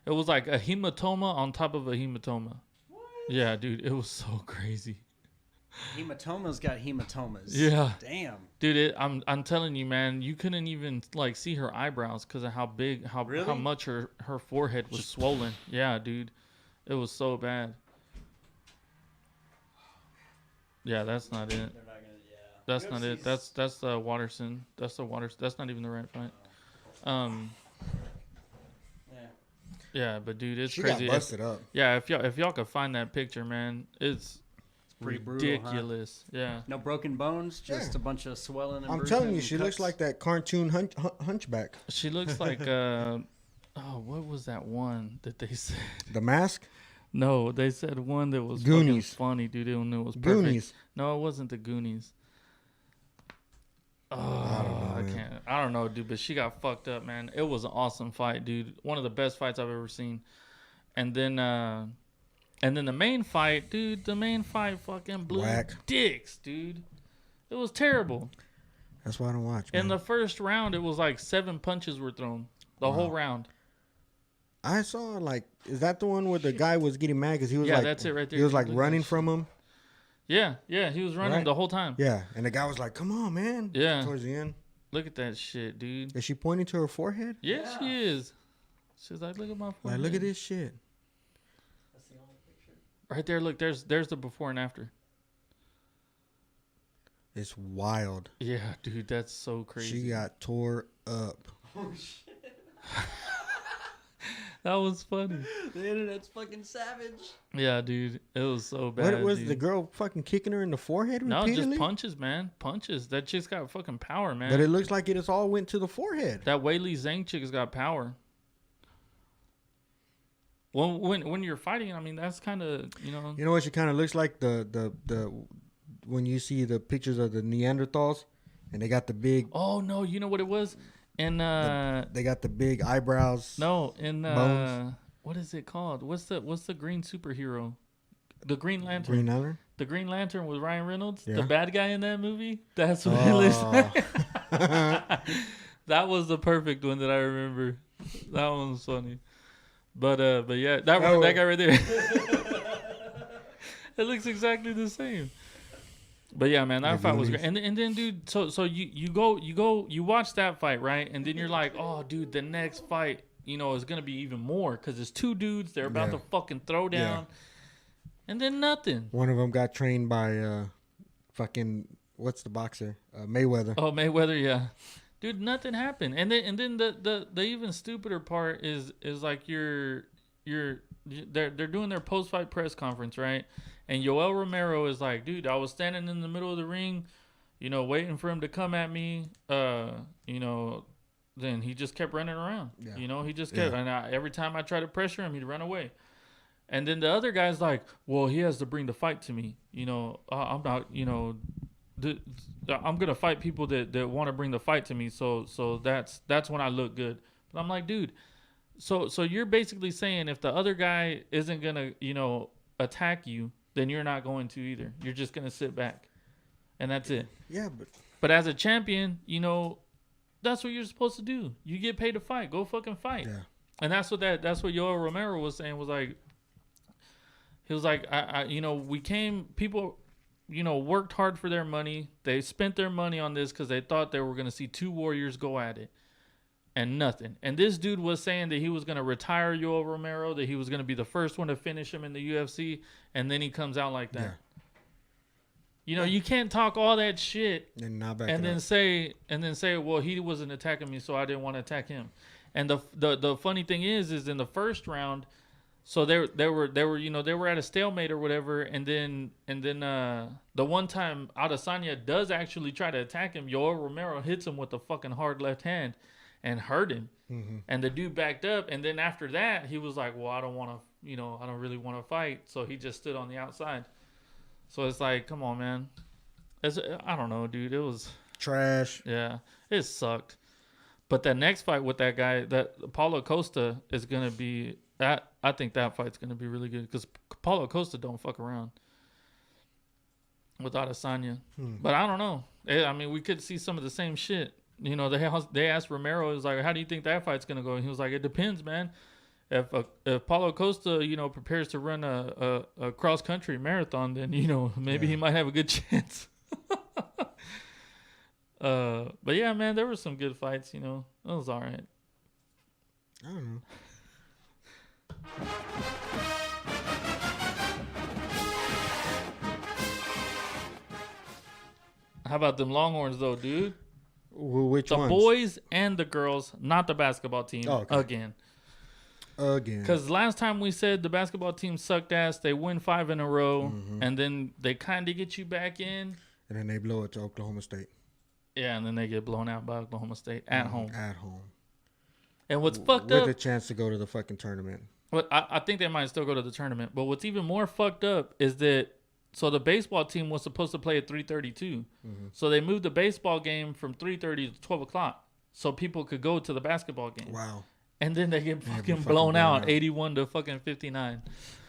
it was like a hematoma on top of a hematoma. What? Yeah, dude, it was so crazy. Hematomas got hematomas. Yeah. Damn. Dude, I'm telling you, man, you couldn't even like see her eyebrows because of how big, how Really? much her forehead was swollen. Yeah, dude, it was so bad. Yeah, that's not it. They're not gonna. Yeah. That's not it. UFC's That's the Watterson. That's the Waters. That's not even the right fight. Yeah. Yeah, but dude, it's She crazy. got busted up. Yeah, if y'all could find that picture, man, it's pretty brutal, huh? ridiculous. Yeah. No broken bones, just Yeah. a bunch of swelling. And I'm bruising telling you, and she looks cuts. like that cartoon hunchback. She looks like what was that one that they said? The Mask? No, they said one that was Goonies. fucking funny, dude. It was perfect. Goonies. No, it wasn't the Goonies. Oh, I don't know, I man. can't. I don't know, dude. But she got fucked up, man. It was an awesome fight, dude. One of the best fights I've ever seen. And then the main fight, dude. The main fight fucking blew Whack. dicks, dude. It was terrible. That's why I don't watch, man. In the first round, it was like 7 punches were thrown. The whole round. I saw, like, is that the one where the guy was getting mad because he was Yeah, like, that's it right there. He was like Look at running that from him. Yeah, he was running Right. the whole time. Yeah, and the guy was like, "Come on, man." Yeah. Towards the end, Look at that shit, dude. is she pointing to her forehead? Yeah, Yeah. she is. She's like, look at my phone. Like, look at this shit. That's the only picture. Right there, look, there's the before and after. It's wild. Yeah, dude, that's so crazy. She got tore up. Oh shit! That was funny. The internet's fucking savage. Yeah, dude, it was so bad. What was dude. the girl fucking kicking her in the forehead No, repeatedly? just punches, man. Punches. That chick's got fucking power, man. But it looks like it just all went to the forehead. That Weili Zhang chick has got power. Well, when you're fighting, I mean, that's kind of, you know. You know what? She kind of looks like the when you see the pictures of the Neanderthals, and they got the big Oh no, you know what it was? In they got the big eyebrows. no, in Bones. what is it called? What's the green superhero? The Green Lantern. Green Lantern. The Green Lantern with Ryan Reynolds, the Yeah. bad guy in that movie. That's what it looks like. Oh. That was the perfect one that I remember. That one was funny. But yeah, that Oh. guy right there. It looks exactly the same. But yeah, man, that The fight was Goonies. great. And then, dude, so you watch that fight, right? And then you're like, oh, dude, the next fight, is gonna be even more because it's 2 dudes. They're about Yeah. to fucking throw down, and then nothing. One of them got trained by fucking what's the boxer? Mayweather. Oh, Mayweather, yeah. Dude, nothing happened. And then the even stupider part is like they're doing their post fight press conference, right? And Yoel Romero is like, dude, I was standing in the middle of the ring, waiting for him to come at me. Then he just kept running around. Yeah. He just kept, Yeah. and every time I tried to pressure him, he'd run away. And then the other guy's like, well, he has to bring the fight to me. I'm not, I'm gonna fight people that want to bring the fight to me. So that's when I look good. But I'm like, dude, so you're basically saying if the other guy isn't gonna, attack you, then you're not going to either. You're just gonna sit back, and that's it. Yeah, But as a champion, that's what you're supposed to do. You get paid to fight. Go fucking fight. yeah. And that's what Yoel Romero was saying, was like, he was like, we came, people, worked hard for their money. They spent their money on this because they thought they were going to see 2 warriors go at it and nothing. And this dude was saying that he was going to retire Yoel Romero, that he was going to be the first one to finish him in the UFC. And then he comes out like that. You can't talk all that shit And now back and it then up. say, well, he wasn't attacking me, so I didn't want to attack him. And the funny thing is in the first round, so they were at a stalemate or whatever, and then the one time Adesanya does actually try to attack him, Yoel Romero hits him with a fucking hard left hand and hurt him. Mm-hmm. And the dude backed up, and then after that he was like, well, I don't really want to fight, so he just stood on the outside. So it's like, come on, man. I don't know, dude. It was Trash. yeah, it sucked. But that next fight with that guy, that Paulo Costa, is gonna be that. I think that fight's gonna be really good because Paulo Costa don't fuck around with Adesanya. But I don't know. I mean, we could see some of the same shit. You know, they asked Romero, it was like, how do you think that fight's gonna go? And he was like, it depends, man. If Paulo Costa, you know, prepares to run a cross country marathon, then you know maybe he might have a good chance. But yeah, man, there were some good fights. You know, it was all right. I don't know. How about them Longhorns though, dude? Which The ones? boys and the girls, not the basketball team. Oh, okay. Again. Again. Because last time we said the basketball team sucked ass, they win 5 in a row, Mhm. and then they kind of get you back in. And then they blow it to Oklahoma State. Yeah, and then they get blown out by Oklahoma State at home. At home. And what's fucked With up, a chance to go to the fucking tournament. but I think they might still go to the tournament. But what's even more fucked up is that so the baseball team was supposed to play at 3:32, so they moved the baseball game from 3:30 to 12 o'clock, so people could go to the basketball game. Wow. And then they get Yeah, fucking fucking blown blown out, out. 81 to fucking 59.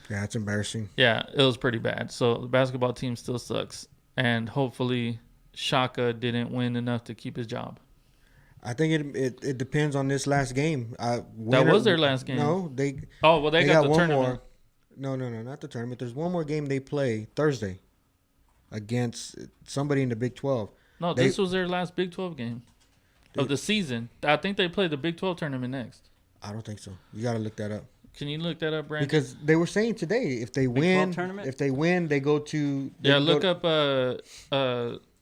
Yeah, it's embarrassing. Yeah, it was pretty bad. So the basketball team still sucks, and hopefully Shaka didn't win enough to keep his job. I think it depends on this last game. That was their last game. No, they Oh well, they got the one tournament. more. No, not the tournament. There's one more game they play Thursday against somebody in the Big 12. No, They- this was their last Big 12 game of the season. I think they play the Big 12 tournament next. I don't think so. You got to look that up. Can you look that up, Brandon? Because they were saying today, if they 12 win, tournament? if they win, they go to. They Yeah, go look to- up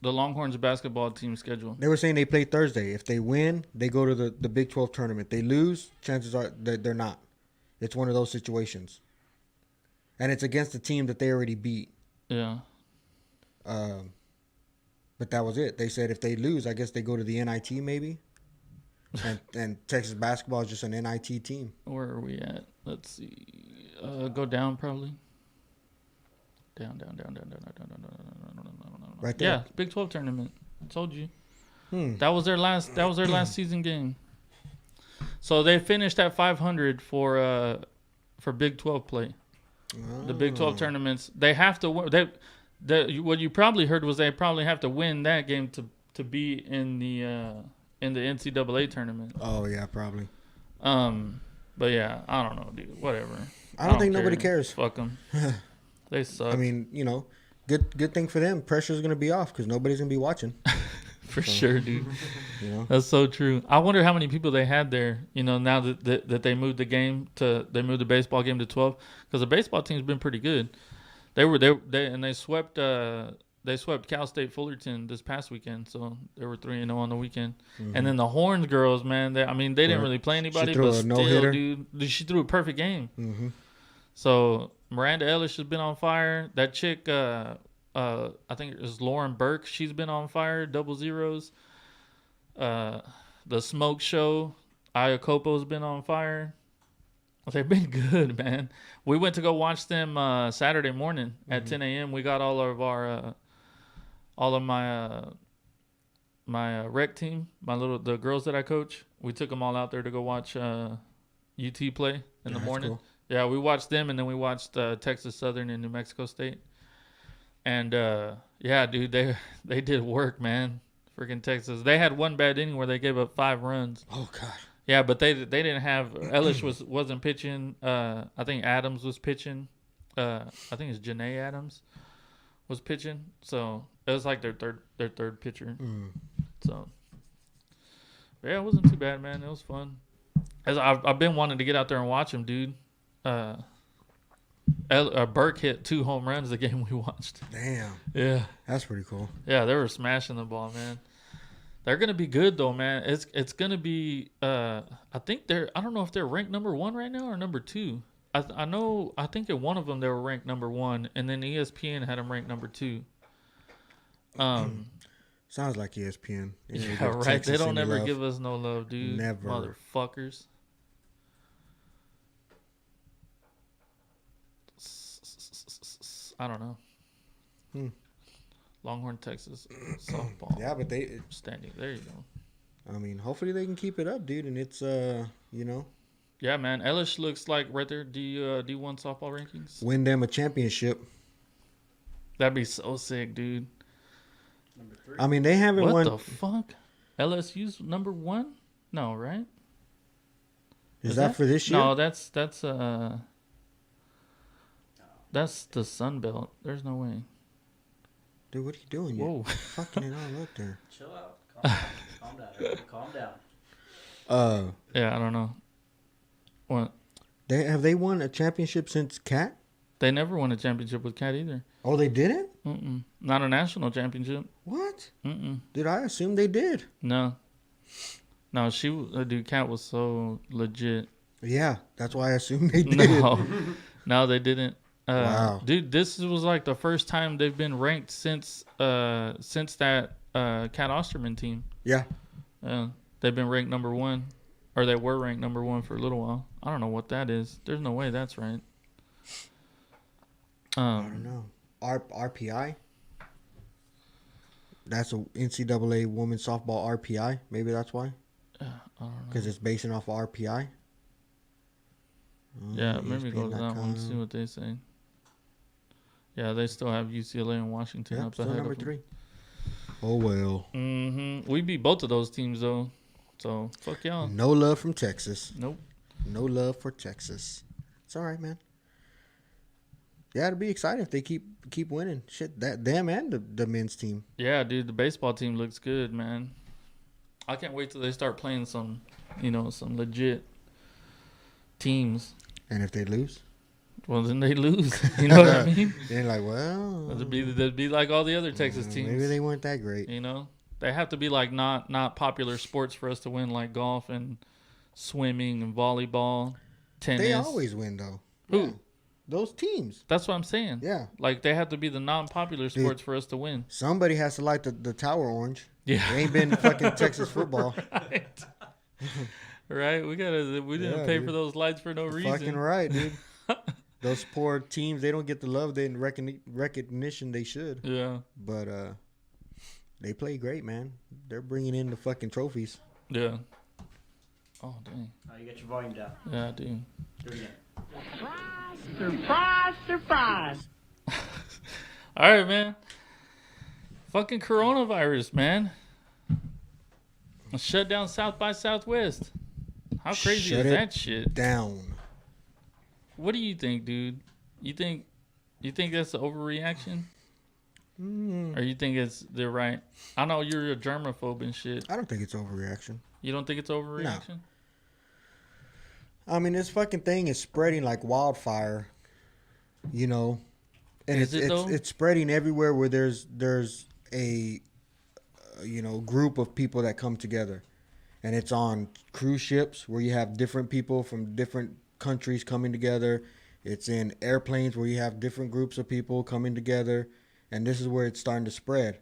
the Longhorns basketball team schedule. They were saying they play Thursday. If they win, they go to the Big 12 tournament. They lose, chances are that they're not. It's one of those situations. And it's against a team that they already beat. Yeah. But that was it. They said if they lose, I guess they go to the NIT maybe. And Texas basketball is just an NIT team. Where are we at? Let's see. Go down probably. Down. Right there. Yeah, Big 12 tournament. I told you. Hmm. That was their last season game. So they finished at 500 for Big 12 play. The Big 12 tournaments, they have to win. What you probably heard was they probably have to win that game to be in the NCAA tournament. Oh yeah, probably. But yeah, I don't know, dude. Whatever. I don't think nobody cares. Fuck them. They suck. I mean, good thing for them. Pressure's gonna be off because nobody's gonna be watching. for sure, dude. You know. That's so true. I wonder how many people they had there. You know, now that they moved they moved the baseball game to 12 because the baseball team's been pretty good. They swept Cal State Fullerton this past weekend, so they were 3-0 on the weekend. And then the Horns girls, man, they didn't really play anybody, threw but a still, no-hitter. dude, she threw a perfect game. Mm-hmm. So Miranda Ellis has been on fire. That chick, I think it was Lauren Burke. She's been on fire. Double zeros. The Smoke Show. Iacopo's been on fire. They've been good, man. We went to go watch them Saturday morning at 10 a.m. We got all of my rec team, the girls that I coach. We took them all out there to go watch UT play in the morning. Cool. Yeah, we watched them, and then we watched Texas Southern and New Mexico State. And yeah, dude, they did work, man. Freaking Texas. They had one bad inning where they gave up 5 runs. Oh God. Yeah, but they didn't have Ellis wasn't pitching. I think Adams was pitching. I think it's Janae Adams was pitching. So it was like their third pitcher. So yeah, it wasn't too bad, man. It was fun. As I've been wanting to get out there and watch them, dude. Burke hit 2 home runs the game we watched. Damn. Yeah. That's pretty cool. Yeah, they were smashing the ball, man. They're gonna be good though, man. It's gonna be. I think I don't know if they're ranked number 1 right now or number 2. I think in one of them they were ranked number 1, and then ESPN had them ranked number 2. Sounds like ESPN. They need to Yeah, give right. Texas They don't any ever love. give us no love, dude. Never. Motherfuckers. I don't know. Longhorn, Texas softball. Yeah, but they. Standing. There you go. I mean, hopefully they can keep it up, dude. And it's Yeah, man. Ellis looks like right there. D1 softball rankings. win them a championship. That'd be so sick, dude. I mean, they haven't What won. the fuck? LSU's number 1? No, right? Is that for this year? No, that's the Sun Belt. There's no way. Dude, what are you doing? Whoa. You're fucking it all up there. Chill out. Calm down. Everybody calm down. Yeah, I don't know. What? Have they won a championship since Cat? They never won a championship with Cat either. Oh, they didn't? Mm-mm. Not a national championship. What? Mm-mm. Did I assume they did? No. No, dude, Cat was so legit. Yeah, that's why I assumed they did. No, no, they didn't. Wow. Dude, this was like the first time they've been ranked since that Cat Osterman team. Yeah. They've been ranked number 1, or they were ranked number 1 for a little while. I don't know what that is. There's no way that's right. I don't know. RPI? That's a NCAA women's softball RPI. Maybe that's why. I don't know. Because it's basing off of RPI. Yeah, maybe go to that one. ESPN.com. See what they say. Yeah, they still have UCLA and Washington Yep, up still ahead number of them. 3. Oh well. We beat both of those teams though, so fuck y'all. No love from Texas. Nope. No love for Texas. It's all right, man. Yeah, it'll be exciting if they keep winning. Shit, that them and the men's team. Yeah, dude, the baseball team looks good, man. I can't wait till they start playing some legit teams. And if they lose, Well, then they lose. You know what I mean? they're like, well, They'd be like all the other Texas teams. maybe they weren't that great. You know, they have to be like not popular sports for us to win, like golf and swimming and volleyball, tennis. They always win though. Who? Yeah. Those teams. That's what I'm saying. Yeah. Like they have to be the non-popular sports for us to win. Somebody has to light the tower orange. Yeah. It ain't been fucking Texas football. Right. Right? We didn't Yeah, pay dude. for those lights for no reason. Fucking right, dude. Those poor teams, they don't get the love and recognition they should. Yeah. But they play great, man. They're bringing in the fucking trophies. Yeah. Oh dang. Oh, you got your volume down. Yeah, dude. Do it again. Surprise, surprise. All right, man. Fucking coronavirus, man. Shut down South by Southwest. How crazy Shut is it that shit? Down. What do you think, dude? You think that's an overreaction? Or you think they're right? I know you're a germaphobe and shit. I don't think it's overreaction. You don't think it's overreaction? I mean, this fucking thing is spreading like wildfire, you know, and Is it, though? it's spreading everywhere where there's a group of people that come together, and it's on cruise ships where you have different people from different countries coming together. It's in airplanes where you have different groups of people coming together, and this is where it's starting to spread.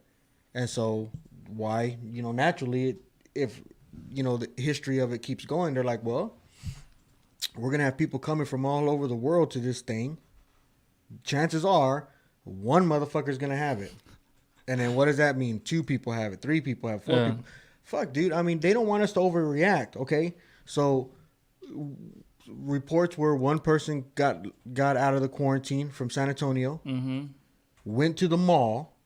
And so, why, naturally, if the history of it keeps going, they're like, well, we're going to have people coming from all over the world to this thing. Chances are one motherfucker's going to have it. And then what does that mean? 2 people have it. 3 people have it. 4 people. Fuck, dude. I mean, they don't want us to overreact, okay? So reports where one person got out of the quarantine from San Antonio, went to the mall,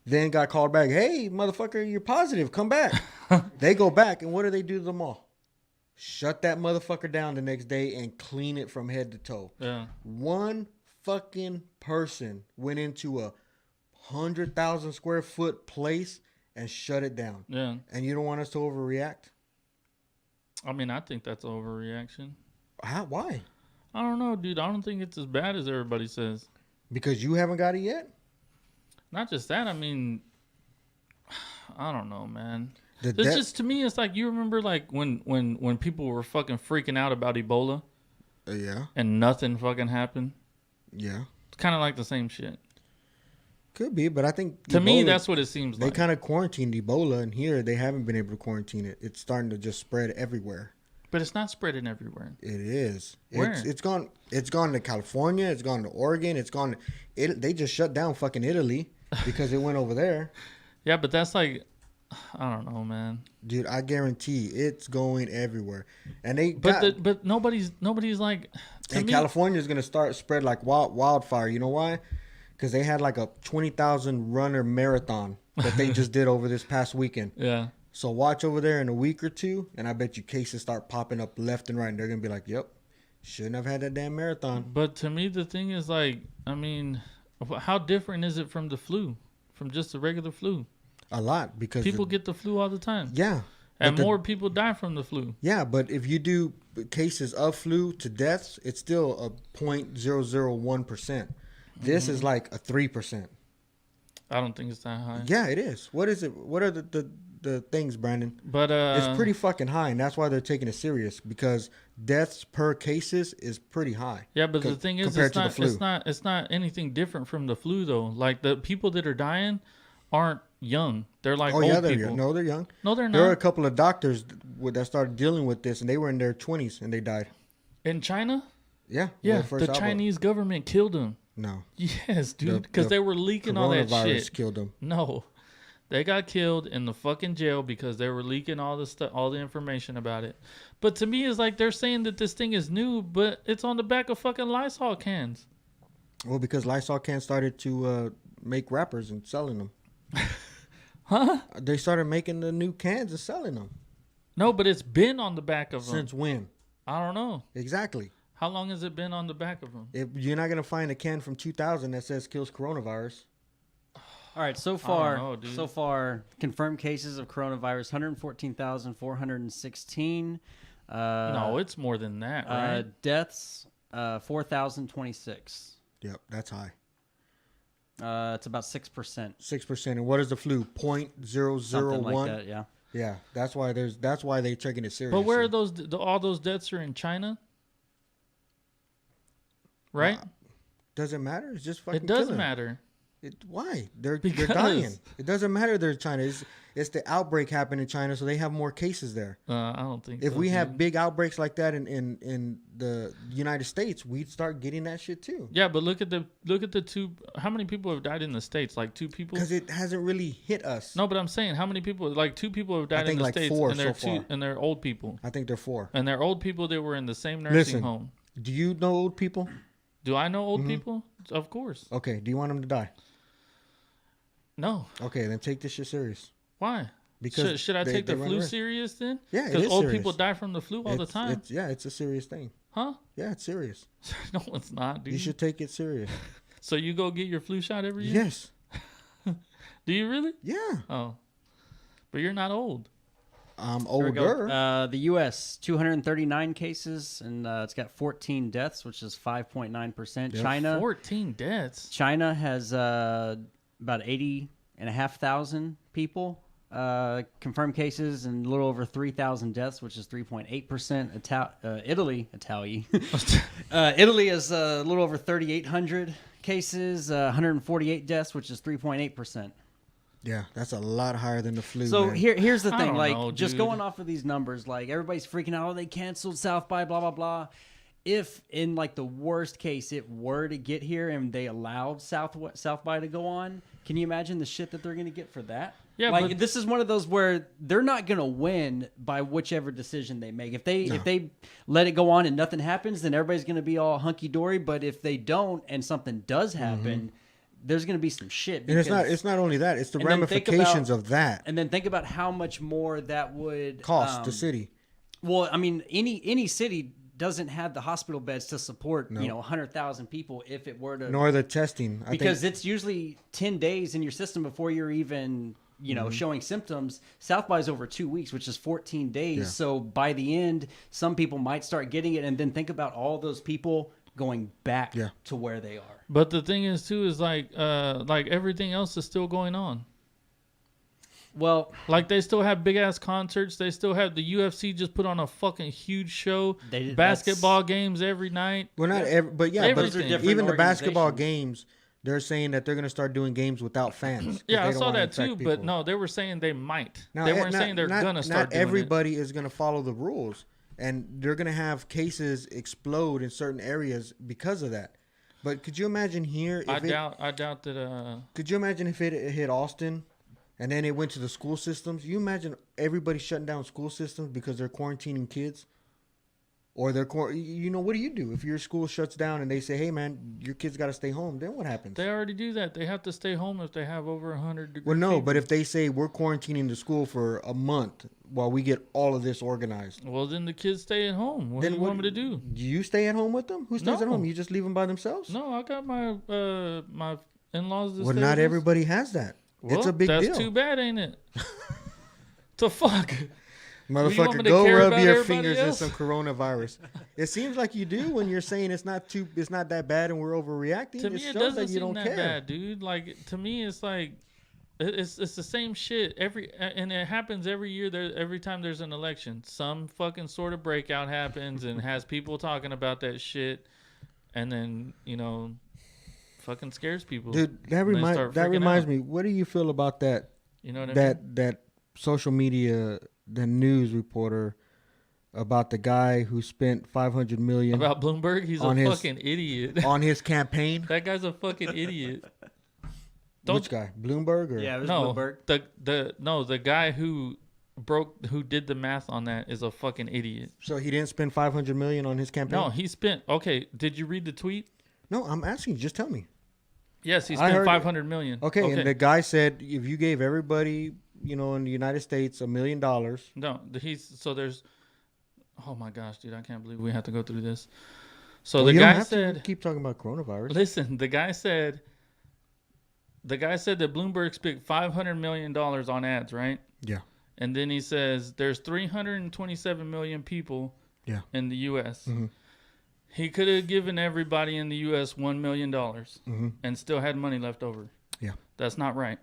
then got called back. Hey, motherfucker, you're positive. Come back. They go back, and what do they do to the mall? Shut that motherfucker down the next day and clean it from head to toe. Yeah. One fucking person went into a 100,000 square foot place and shut it down. Yeah. And you don't want us to overreact? I mean, I think that's overreaction. How? Why? I don't know, dude. I don't think it's as bad as everybody says. Because you haven't got it yet? Not just that. I mean, I don't know, man. The It's de- just, to me, it's like, you remember like when people were fucking freaking out about Ebola yeah. and nothing fucking happened. Yeah. It's kind of like the same shit. Could be, but I think To me, Ebola- that's what it seems they like. kind of quarantined Ebola, and here they haven't been able to quarantine it. It's starting to just spread everywhere. But it's not spreading everywhere. It is. Where? It's gone. It's gone to California. It's gone to Oregon. It's gone. They just shut down fucking Italy because it went over there. Yeah, but that's like, I don't know, man. Dude, I guarantee it's going everywhere. And they But nobody's like, to and me, California is gonna start spread like wildfire. You know why? because they had like a 20,000 runner marathon that they just did over this past weekend. Yeah. So watch over there in a week or two, and I bet you cases start popping up left and right. And they're gonna be like, "Yep, shouldn't have had that damn marathon." But to me, the thing is like, I mean, how different is it from the flu, from just the regular flu? A lot, because People get the flu all the time, yeah, and but more people die from the flu. yeah, but if you do cases of flu to deaths, it's still a 0.001%. This is like a 3%. I don't think it's that high. Yeah, it is. What is it? What are the things, Brandon? But It's pretty fucking high, and that's why they're taking it serious, because deaths per cases is pretty high. Yeah, but the thing is, compared to the flu. it's not anything different from the flu though. Like the people that are dying aren't young. They're like Oh old yeah, they're people. young. No, they're young. No, they're There were a not. couple of doctors that started dealing with this, and they were in their 20s, and they died. In China? Yeah. Yeah, when it first the outbreak. Chinese government killed them. No. Yes, dude, The- because the they were leaking all that Coronavirus shit. killed them. No, they got killed in the fucking jail because they were leaking all the stuff, all the information about it. But to me, it's like they're saying that this thing is new, but it's on the back of fucking Lysol cans. Well, because Lysol cans started to make wrappers and selling them. Huh? They started making the new cans and selling them. No, but it's been on the back of them. Since when? I don't know. Exactly. How long has it been on the back of them? You're not gonna find a can from 2000 that says kills coronavirus. All right, so far, confirmed cases of coronavirus 114,416. No, it's more than that, right? Deaths 4,026. Yep, that's high. It's about 6%. 6%. And what is the flu? Something 0.001. like that, yeah. Yeah, that's why they're taking it seriously. But where are those? All those deaths are in China, right? Doesn't matter. It's just fucking. It does killing. matter. Why? They're Because- dying. It doesn't matter. They're China. It's the outbreak happened in China, so they have more cases there. I don't think. If so, we dude. have big outbreaks like that in the United States, we'd start getting that shit too. Yeah, but look at the two. How many people have died in the States? Like 2 people. Because it hasn't really hit us. No, but I'm saying how many people? Like 2 people have died think in the like States, 4 and they're so far. and they're old people, I think they're 4. and they're old people that were in the same nursing Listen. home. Do you know old people? Do I know old Mhm. people? Of course. Okay. Do you want them to die? No. Okay, then take this shit serious. Why? Because Should I take the run flu risk. serious then? Yeah, it Because is old serious. people die from the flu all the time. It's a serious thing. Huh? Yeah, it's serious. No, it's not, dude. You should take it serious. So you go get your flu shot every year? Yes. Do you really? Yeah. Oh. But you're not old. I'm Here we go. older. The U.S. 239 cases, and it's got 14 deaths, which is 5.9%. Yep. China 14 deaths. China has about 80,500 people confirmed cases and a little over 3,000 deaths, which is 3.8%. Italy is a little over 3,800 cases, 148 deaths, which is 3.8%. Yeah, that's a lot higher than the flu. So man. here's the I thing, don't like know, just dude. going off of these numbers, like everybody's freaking out, oh, they canceled South by, blah blah blah. If in like the worst case it were to get here and they allowed South by to go on, can you imagine the shit that they're gonna get for that? Yeah, like but- this is one of those where they're not gonna win by whichever decision they make. If they let it go on and nothing happens, then everybody's gonna be all hunky dory. But if they don't and something does happen, there's gonna be some shit. and it's because- not only that, it's the and then think ramifications about- of that. And then think about how much more that would Cost the city. Well, I mean, any city doesn't have the hospital beds to support No. 100,000 people if it were to, Nor the testing. I because think, it's usually 10 days in your system before you're even showing symptoms. South by is over 2 weeks, which is 14 days. Yeah. So by the end, some people might start getting it, and then think about all those people going back Yeah. to where they are. But the thing is too is like everything else is still going on. Well, Like they still have big ass concerts. They still have the UFC just put on a fucking huge show. They did- Basketball games every night. well, not every, but yeah, but Those are different even the basketball organizations. games, they're saying that they're going to start doing games without fans. 'cause Yeah, they I don't saw wanna that too. infect But people. no, they were saying they might. Now, They eh, weren't saying they're gonna start Not doing it. everybody is going to follow the rules, and they're going to have cases explode in certain areas because of that. But could you imagine here? If I doubt that. Could you imagine if it hit Austin, and then it went to the school systems? You imagine everybody shutting down school systems because they're quarantining kids? Or you know, what do you do if your school shuts down and they say, hey man, your kids got to stay home? Then what happens? They already do that. They have to stay home if they have over 100 degrees. Well, no, fever. but if they say we're quarantining the school for a month while we get all of this organized, Well, then the kids stay at home. What then do you want me to do? Do you stay at home with them? Who stays at No. home? You just leave them by themselves? No, I got my my in-laws. To Well, stay not with us. everybody has that. Well, It's a big that's deal. too bad, ain't it? The fuck. want me Motherfucker, to go care rub about your everybody fingers in else? some coronavirus. It seems like you do when you're saying it's not that bad and we're overreacting. To it me, it shows doesn't that you seem don't that care. bad, dude. Like to me, it's like it's the same shit and it happens every year. Every time there's an election, some fucking sort of breakout happens and has people talking about that shit, and then fucking scares people. Dude, that And they start freaking reminds out. me. What do you feel about that? You know what I mean? That social media, the news reporter about the guy who spent $500 million About Bloomberg, he's on a his- fucking idiot. on his campaign. That guy's a fucking idiot. Which guy? Bloomberg or Yeah, it was No, Bloomberg. the guy who did the math on that is a fucking idiot. So he didn't spend $500 million on his campaign. No, he spent. Okay, did you read the tweet? No, I'm asking you. Just tell me. Yes, he I spent heard- 500 million. Okay, and the guy said if you gave everybody, in the United States $1 million. No, there's. Oh my gosh, dude, I can't believe we have to go through this. So Well, the you don't guy have to said, keep talking about coronavirus. listen, the guy said that Bloomberg spent $500 million on ads, right? Yeah. And then he says there's 327 million people Yeah. in the U.S. Mhm. He could have given everybody in the U.S. $1 million Mhm. and still had money left over. Yeah. That's not right.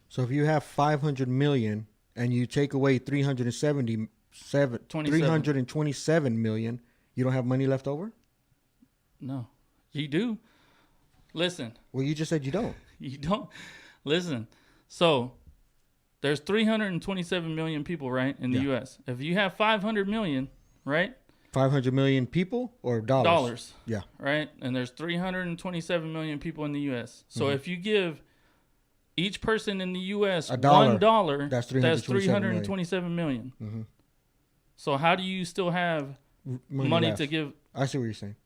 So if you have 500 million and you take away 327 million, you don't have money left over? No, you do. Listen, Well, you just said you don't. you don't. Listen. So there's 327 million people, right, in the Yeah. U.S. If you have 500 million, right, 500 million people or dollars? Yeah. right, and there's 327 million people in the U.S. So Mhm. if you give each person in the U.S. A dollar, $1, that's that's 327 327 million. Mm-hmm. So how do you still have money left. to give? I see what you're saying.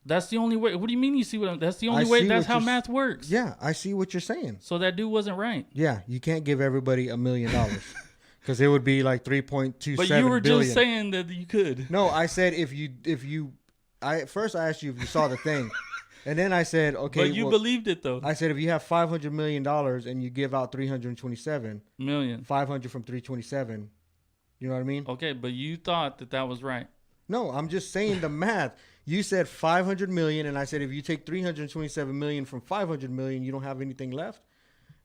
That's the only way. What do you mean you see what I'm? That's the only I way. see That's what how you're math works. Yeah, I see what you're saying. So that dude wasn't right. Yeah, you can't give everybody $1 million because it would be like 3.27 But you were billion. just saying that you could. No, I said first I asked you if you saw the thing, and then I said okay. But you well, believed it though. I said if you have $500 million and you give out 327, Million. 500 from 327, you know what I mean? Okay, but you thought that was right. No, I'm just saying the math. You said 500 million, and I said if you take 327 million from 500 million, you don't have anything left.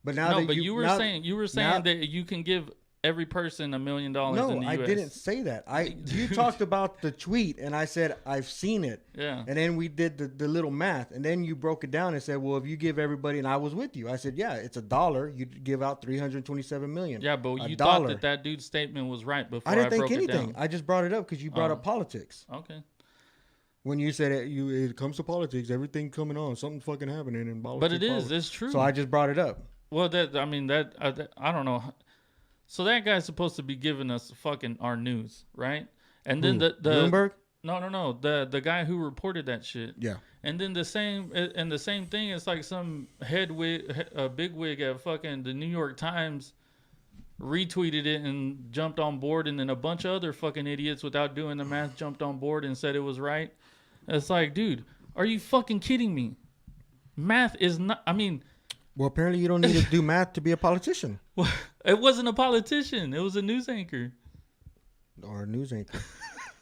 But now No, that but you were now- saying now- that you can give every person $1 million No, in the I US. didn't say that. You talked about the tweet, and I said I've seen it. Yeah. And then we did the little math, and then you broke it down and said, well, if you give everybody, and I was with you. I said, yeah, it's $1. You give out 327 million. Yeah, but $1. you thought that dude's statement was right before I didn't think broke anything. it I just brought it up because you brought Oh. up politics. down. Okay. When you said it comes to politics, everything coming on, something fucking happening in politics. But it is. It's true. So I just brought it up. Well, I don't know. So that guy's supposed to be giving us fucking our news, right? And then Who? the Bloomberg? No. The guy who reported that shit. Yeah. And then the same thing. It's like some bigwig at fucking the New York Times retweeted it and jumped on board, and then a bunch of other fucking idiots without doing the math jumped on board and said it was right. It's like, dude, are you fucking kidding me? Math is not. I mean, Well, apparently you don't need to do math to be a politician it wasn't a politician. It was a news anchor. or a news anchor.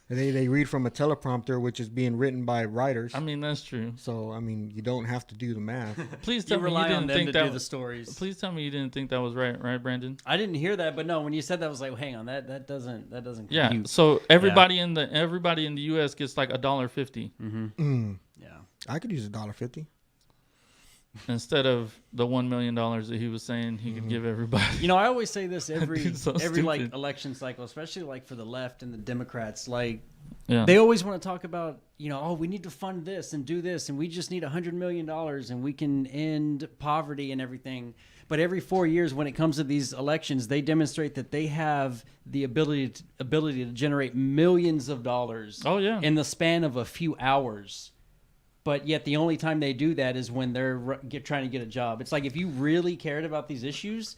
And they read from a teleprompter, which is being written by writers. I mean, that's true. So, I mean, you don't have to do the math. Please You tell me you rely on didn't them think to that. do the stories. Please tell me you didn't think that was right, Brandon? I didn't hear that, but no, when you said that, I was like, hang on, that doesn't Yeah. compute. So everybody in the U.S. gets like $1.50 Mm. Yeah. I could use $1.50. instead of the $1 million that he was saying he could give everybody. You know, I always say this every Dude's so like stupid. election cycle, especially like for the left and the Democrats. Like Yeah. they always want to talk about, oh, we need to fund this and do this, and we just need $100 million, and we can end poverty and everything. But every 4 years, when it comes to these elections, they demonstrate that they have the ability to generate millions of dollars. Oh, yeah. In the span of a few hours. But yet, the only time they do that is when they're trying to get a job. It's like if you really cared about these issues,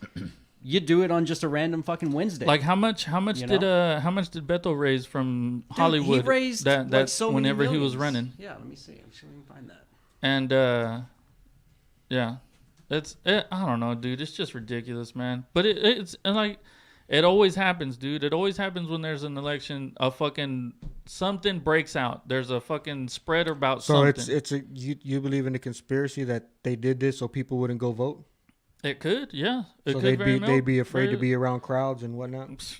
you'd do it on just a random fucking Wednesday. Like how much did Beto raise from Hollywood? He raised that like so many whenever he millions. was running. Yeah, let me see. I'm sure we can find that. And yeah, I don't know, dude. It's just ridiculous, man. But it's and like it always happens, dude. It always happens when there's an election. A fucking something breaks out. There's a fucking spread about something. So you believe in the conspiracy that they did this so people wouldn't go vote? It could, yeah. It So could they'd be afraid to be around crowds and whatnot.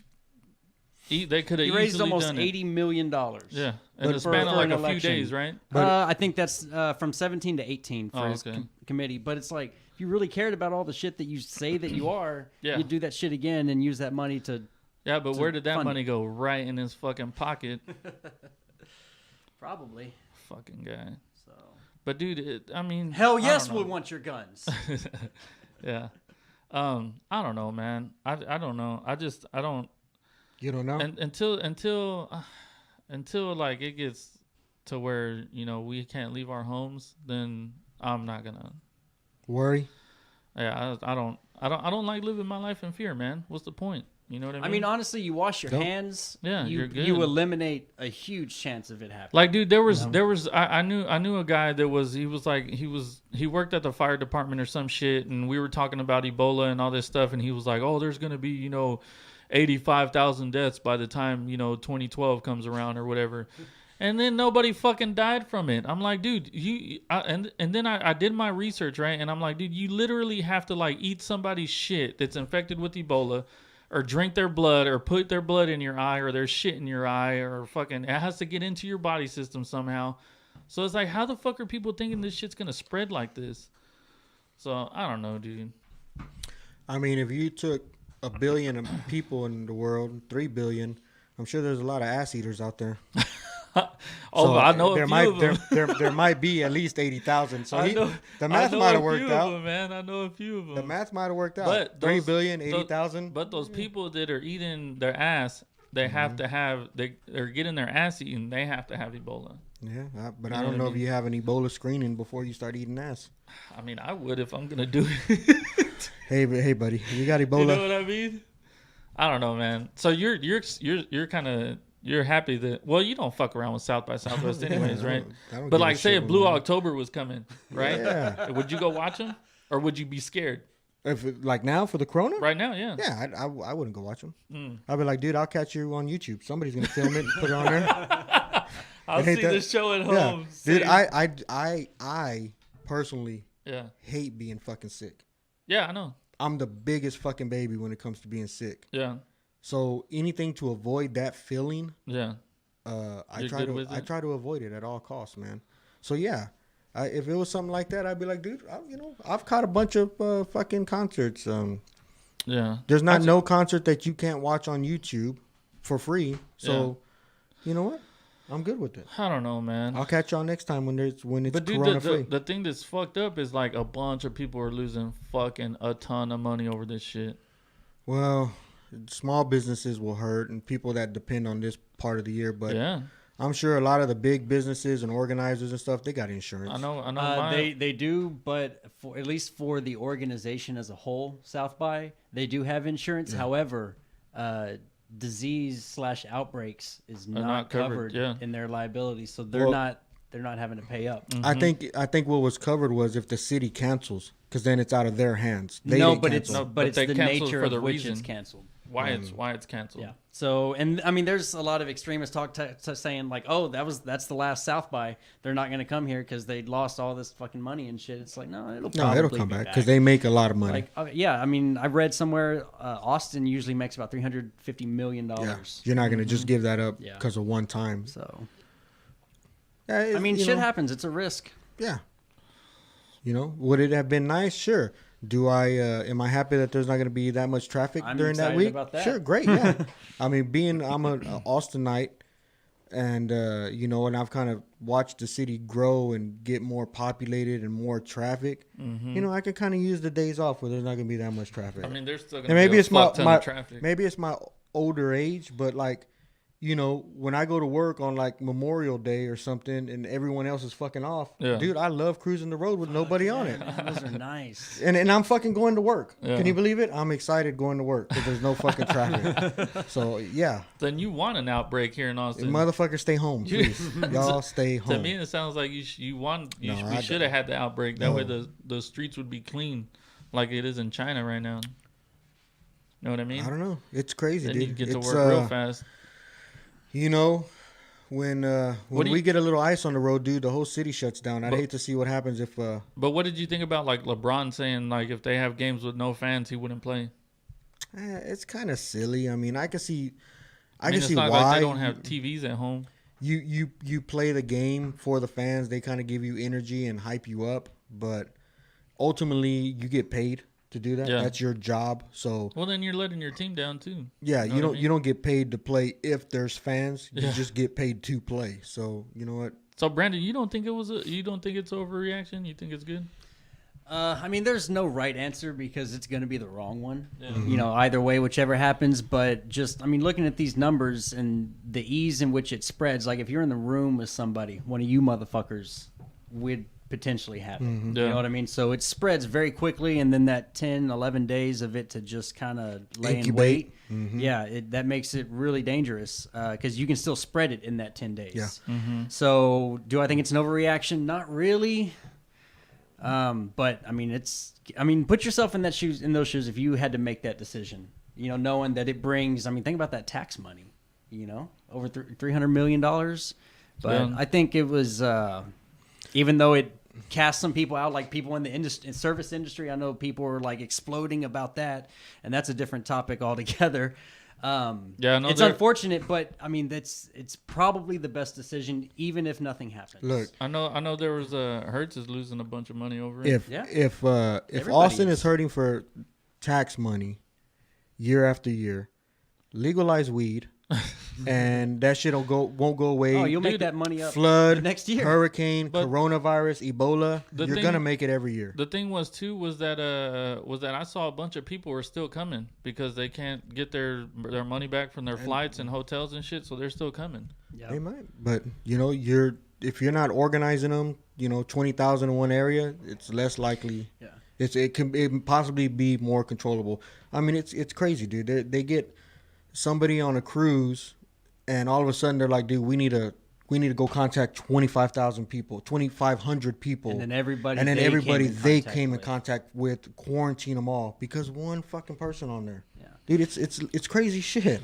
They could have He raised easily almost done $80 million. Yeah, in But the span of for like an a few election. days, right? I think that's from 17 to 18 for Oh, his okay. committee. But it's like, if you really cared about all the shit that you say that you are, Yeah. you'd do that shit again and use that money to... Yeah, but to where did that fund money it. go? Right in his fucking pocket. Probably. Fucking guy. So. But dude, I mean, Hell I yes, don't we know. want your guns. Yeah. I don't know, man. I don't know. I don't. You don't know? And until like it gets to where we can't leave our homes, then I'm not gonna. Worry? Yeah, I don't like living my life in fear, man. What's the point? You know what I mean? I mean, honestly, you wash your Don't- hands. Yeah, you, you're good. You eliminate a huge chance of it happening. Like, dude, there was I knew a guy that he worked at the fire department or some shit, and we were talking about Ebola and all this stuff, and he was like, oh, there's gonna be 85,000 deaths by the time 2012 comes around or whatever, and then nobody fucking died from it. I'm like, dude, and then I did my research, right, and I'm like, dude, you literally have to like eat somebody's shit that's infected with Ebola, or drink their blood, or put their blood in your eye, or their shit in your eye, or fucking it has to get into your body system somehow. So it's like, how the fuck are people thinking this shit's gonna spread like this? So I don't know, dude. I mean, if you took 1 billion of people in the world, 3 billion, I'm sure there's a lot of ass eaters out there. Oh, So I know there a few might of them. there might be at least 80,000. So the I math know might a have worked few of out. them, man. I know a few of them. The math might have worked out. But 3 those- billion, those- 80,000. But those people that are eating their ass, they have to have they're getting their ass eaten. They have to have Ebola. Yeah, but You I know don't what know I if mean? you have an Ebola screening before you start eating ass. I mean, I would if I'm gonna do it. Hey, buddy, you got Ebola? You know what I mean? I don't know, man. So you're kind of you're happy that you don't fuck around with South by Southwest anyways, Yeah, right? I don't But give a like, say shit if when Blue we- October was coming, right? Yeah. Would you go watch them, or would you be scared? If like now for the corona? Right now, yeah. Yeah, I wouldn't go watch them. Mm. I'd be like, dude, I'll catch you on YouTube. Somebody's gonna film it and put it on there. I'll Ain't see that- this show at Yeah, home. dude, see- I personally yeah, hate being fucking sick. yeah, I know. I'm the biggest fucking baby when it comes to being sick. Yeah, So anything to avoid that feeling, yeah, I You're try good to with it? avoid it at all costs, man. So yeah, if it was something like that, I'd be like, dude, I've caught a bunch of fucking concerts. yeah. There's not no concert that you can't watch on YouTube for free. So you know what? I'm good with it. I don't know, man. I'll catch y'all next time when it's But dude, corona free. the thing that's fucked up is like a bunch of people are losing fucking a ton of money over this shit. Well, small businesses will hurt and people that depend on this part of the year, but Yeah, I'm sure a lot of the big businesses and organizers and stuff, they got insurance. I know. My, They do, but for at least for the organization as a whole, South by, they do have insurance. However, disease/outbreaks is Are not covered yeah. in their liability, so they're Well- not having to pay up. I think what was covered was if the city cancels, because then it's out of their hands. They No, didn't but cancel. No, but but it's they the canceled nature for of the which reason. it's canceled. why it's canceled. Yeah. So, and I mean, there's a lot of extremists saying like, "Oh, that's the last South by. They're not going to come here because they lost all this fucking money and shit." It's like, no, it'll come be back because they make a lot of money. Like, yeah, I mean, I read somewhere Austin usually makes about $350 million. Yeah. You're not gonna just give that up Yeah. because of one time. So, Yeah, I mean, you shit know, happens. It's a risk. Yeah. Would it have been nice? Sure. Do I? Am I happy that there's not going to be that much traffic I'm during that excited week? about that. Sure, great. Yeah. I mean, I'm an Austinite. and you know, and I've kind of watched the city grow and get more populated and more traffic. Mm-hmm. You know, I can kind of use the days off where there's not gonna be that much traffic. I mean, there's still And gonna maybe be a it's my, fuck ton my of traffic. maybe it's my older age, but like, you know, when I go to work on like Memorial Day or something and everyone else is fucking off, Yeah. dude, I love cruising the road with nobody on it. Man, those are nice. And I'm fucking going to work. Yeah. Can you believe it? I'm excited going to work because there's no fucking traffic. So yeah, Then you want an outbreak here in Austin. motherfuckers, stay home, You- please. Y'all stay To home. me, it sounds like you want. No, We I should have had the outbreak. That way, the streets would be clean, like it is in China right now. Know what I mean? I don't know. It's crazy, Then dude. you get to It's, work real fast. You know, when do we you- get a little ice on the road, dude, the whole city shuts down. I'd But- hate to see what happens if. But what did you think about like LeBron saying like if they have games with no fans, he wouldn't play? It's kind of silly. I mean, I can see. I mean, can it's see not why like they don't have TVs at home. you play the game for the fans. They kind of give you energy and hype you up, but ultimately you get paid to do that. Yeah. That's your job. So Well, then you're letting your team down too. yeah, Know you what I don't mean? you don't get paid to play if there's fans. You Yeah. just get paid to play. So you know what? So Brandon, you don't think it's overreaction? You think it's good? I mean, there's no right answer because it's going to be the wrong one. Yeah. You know, either way, whichever happens. But just, I mean, looking at these numbers and the ease in which it spreads, like if you're in the room with somebody, one of you motherfuckers would potentially have it. You Yeah. know what I mean? So it spreads very quickly, and then that 10, 11 days of it to just kind of lay in Incubate. wait. Yeah, that makes it really dangerous because you can still spread it in that 10 days. Yeah. Mm-hmm. So do I think it's an overreaction? Not really. But I mean, put yourself in those shoes. If you had to make that decision, you know, knowing that it brings, I mean, think about that tax money, you know, over $300 million. But Yeah. I think it was, even though it cast some people out, like people in the service industry, I know people were like exploding about that, and that's a different topic altogether. Yeah, I know it's they're- unfortunate, but I mean, it's probably the best decision, even if nothing happens. Look, I know there was Hertz is losing a bunch of money over it. if Yeah. if Everybody Austin is. is hurting for tax money year after year, legalize weed, and that shit won't go away. Oh, you'll make Dude, that money up Flood, the next year. hurricane, But- coronavirus, Ebola. The You're thing- gonna make it every year. The thing was that I saw a bunch of people were still coming because they can't get their money back from their flights and hotels and shit, so they're still coming. Yeah. They might, but you know, if you're not organizing them, you know, 20,000 in one area, it's less likely. Yeah. It can possibly be more controllable. I mean, it's crazy, dude. They get somebody on a cruise, and all of a sudden they're like, dude, we need to go contact 25,000 people, 2,500 people, And then everybody they came in with. contact with, quarantine them all because one fucking person on there. Yeah. Dude, it's crazy shit.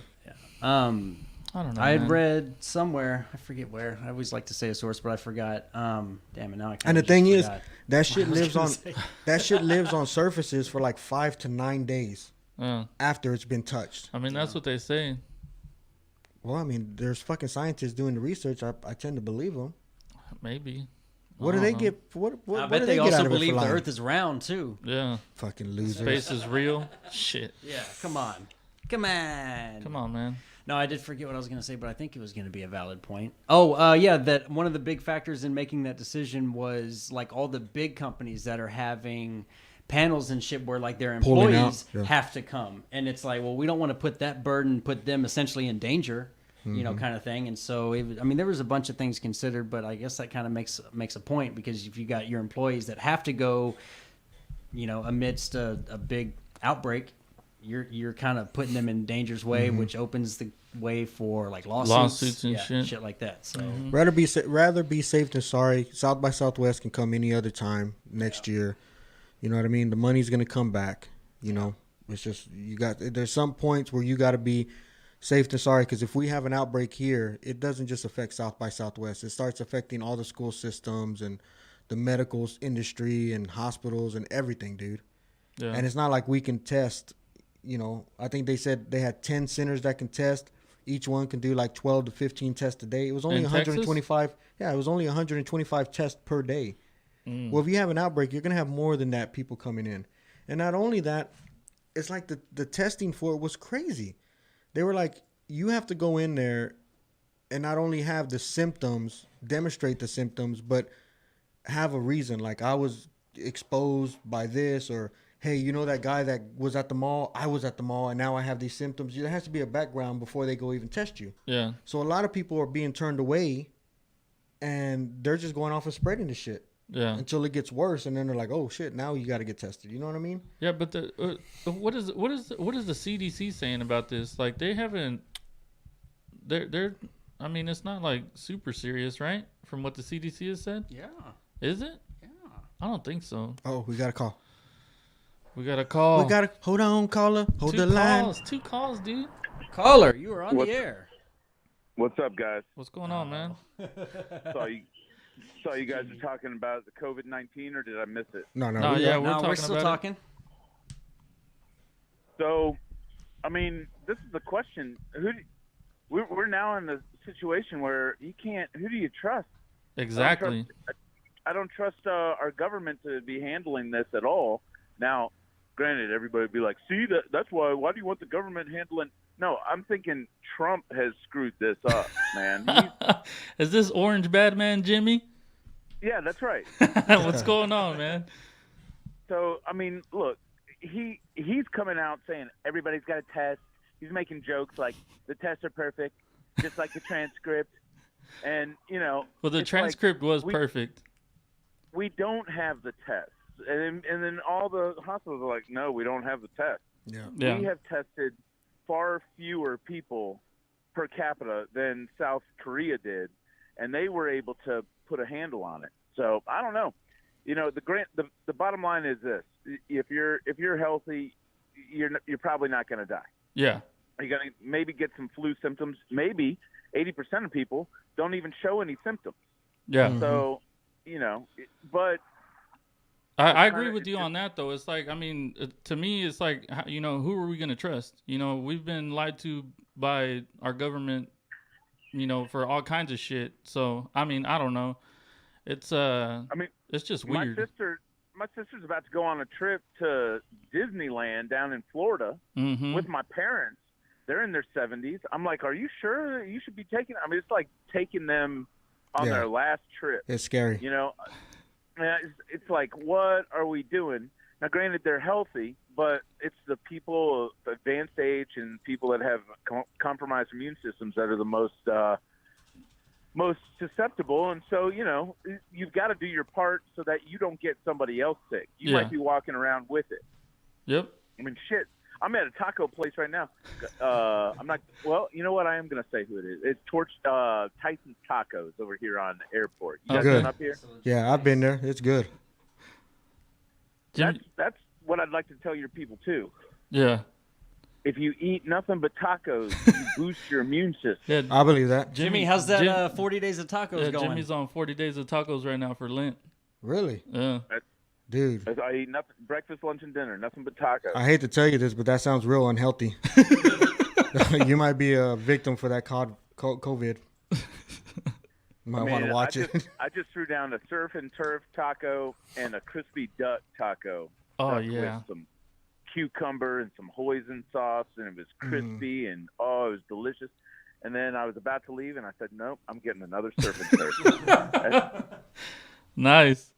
I don't know. I had man. read somewhere, I forget where. I always like to say a source, but I forgot. Damn it, now I kind And of the thing is, forgot. that shit I was lives gonna on say. that shit lives on surfaces for like 5 to 9 days Yeah. after it's been touched. I mean, that's what they say. Well, I mean, there's fucking scientists doing the research. I tend to believe them. Maybe. What do I they don't know. get? What I do bet they they get also out of it believe for the lying? Earth is round too. Yeah. Fucking losers. Space is real. Shit. Yeah, come on. Come on, man. No, I did forget what I was going to say, but I think it was going to be a valid point. Oh, yeah, that one of the big factors in making that decision was like all the big companies that are having panels and shit where like their Pulling out, employees yeah. have to come, and it's like, well, we don't want to put that burden, put them essentially in danger, you know, kind of thing. And so, I mean, there was a bunch of things considered, but I guess that kind of makes a point because if you got your employees that have to go, you know, amidst a big outbreak, you're kind of putting them in danger's way, which opens the way for like lawsuits and yeah, shit. like that. So Rather be safe than sorry. South by Southwest can come any other time next year. You know what I mean? The money's gonna come back. You know, it's just there's some points where you got to be safe than sorry because if we have an outbreak here, it doesn't just affect South by Southwest. It starts affecting all the school systems and the medical industry and hospitals and everything, dude. Yeah. And it's not like we can test. You know, I think they said they had 10 centers that can test. Each one can do like 12 to 15 tests a day. It was only In 125. Yeah, it was only 125 tests per day. Well, if you have an outbreak, you're going to have more than that people coming in. And not only that, it's like the testing for it was crazy. They were like, you have to go in there and not only have the symptoms, demonstrate the symptoms, but have a reason. Like, I was exposed by this, or hey, you know that guy that was at the mall? I was at the mall, and now I have these symptoms. There has to be a background before they go even test you. Yeah. So a lot of people are being turned away, and they're just going off and spreading the shit Yeah. until it gets worse, and then they're like, oh shit, now you got to get tested. You know what I mean? Yeah, but what is the CDC saying about this? Like, they haven't. They're. I mean, it's not like super serious, right? From what the CDC has said, Yeah. is it? Yeah. I don't think so. Oh, we got a call. We got a call. We got to hold on, caller. Hold two the line. calls. 2 calls, dude. Caller, you are on What? the air. What's up, guys? What's going on, man? Saw you guys are talking about the COVID-19, or did I miss it? No, No, we yeah, got- we're No, we're talking still about it. talking. So, I mean, this is the question. We're now in a situation where you can't. Who do you trust? Exactly. I don't trust our government to be handling this at all. Now, granted, everybody would be like, "See, that's why. Why do you want the government handling?" No, I'm thinking Trump has screwed this up, man. Is this Orange Bad Man Jimmy? Yeah, that's right. What's going on, man? So, I mean, look, he's coming out saying everybody's got a test. He's making jokes like the tests are perfect, just like the transcript. And, you know. Well, the it's like transcript was we- perfect. we don't have the test. And then all the hospitals are like, no, we don't have the test. Yeah. Yeah. We have tested far fewer people per capita than South Korea did, and they were able to put a handle on it. So I don't know. You know, the bottom line is this: if you're healthy, you're probably not going to die. Yeah. You're going to maybe get some flu symptoms. Maybe 80% of people don't even show any symptoms. Yeah. Mhm. So, you know, but I It's agree kinda- with you it's on that, though. It's like, I mean, to me, it's like, you know, who are we going to trust? You know, we've been lied to by our government, you know, for all kinds of shit. So, I mean, I don't know. It's I mean, it's just my weird. sister's about to go on a trip to Disneyland down in Florida Mm-hmm. with my parents. They're in their 70s. I'm like, are you sure you should be taking? I mean, it's like taking them on Yeah. their last trip. It's scary. You know, it's like, what are we doing? Now, granted, they're healthy, but it's the people of advanced age and people that have compromised immune systems that are the most susceptible. And so, you know, you've got to do your part so that you don't get somebody else sick. You Yeah. might be walking around with it. Yep. I mean, shit. I'm at a taco place right now. I'm not. Well, you know what? I am going to say who it is. It's Tyson's Tacos over here on the airport. You guys Good. been up here? Yeah, I've been there. It's good. Jimmy, That's what I'd like to tell your people too. yeah. If you eat nothing but tacos, you boost your immune system. Yeah. I believe that. Jimmy, how's that 40 days of tacos yeah, going? Jimmy's on 40 days of tacos right now for Lent. Really, Yeah. dude. I eat nothing, breakfast, lunch, and dinner, nothing but tacos. I hate to tell you this, but that sounds real unhealthy. You might be a victim for that COVID. You might want to watch it. I just threw down a surf and turf taco and a crispy duck taco. Oh, stuffed yeah. With some cucumber and some hoisin sauce, and it was crispy and it was delicious. And then I was about to leave, and I said, "Nope, I'm getting another surf and turf." Nice.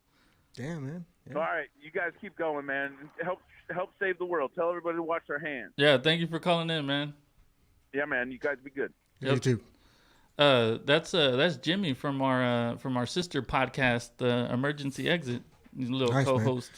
Damn, man. Yeah. All right, you guys keep going, man. Help save the world. Tell everybody to wash their hands. Yeah. Thank you for calling in, man. Yeah, man. You guys be good. You too. That's Jimmy from our sister podcast, Emergency Exit, little Nice, man. co-host.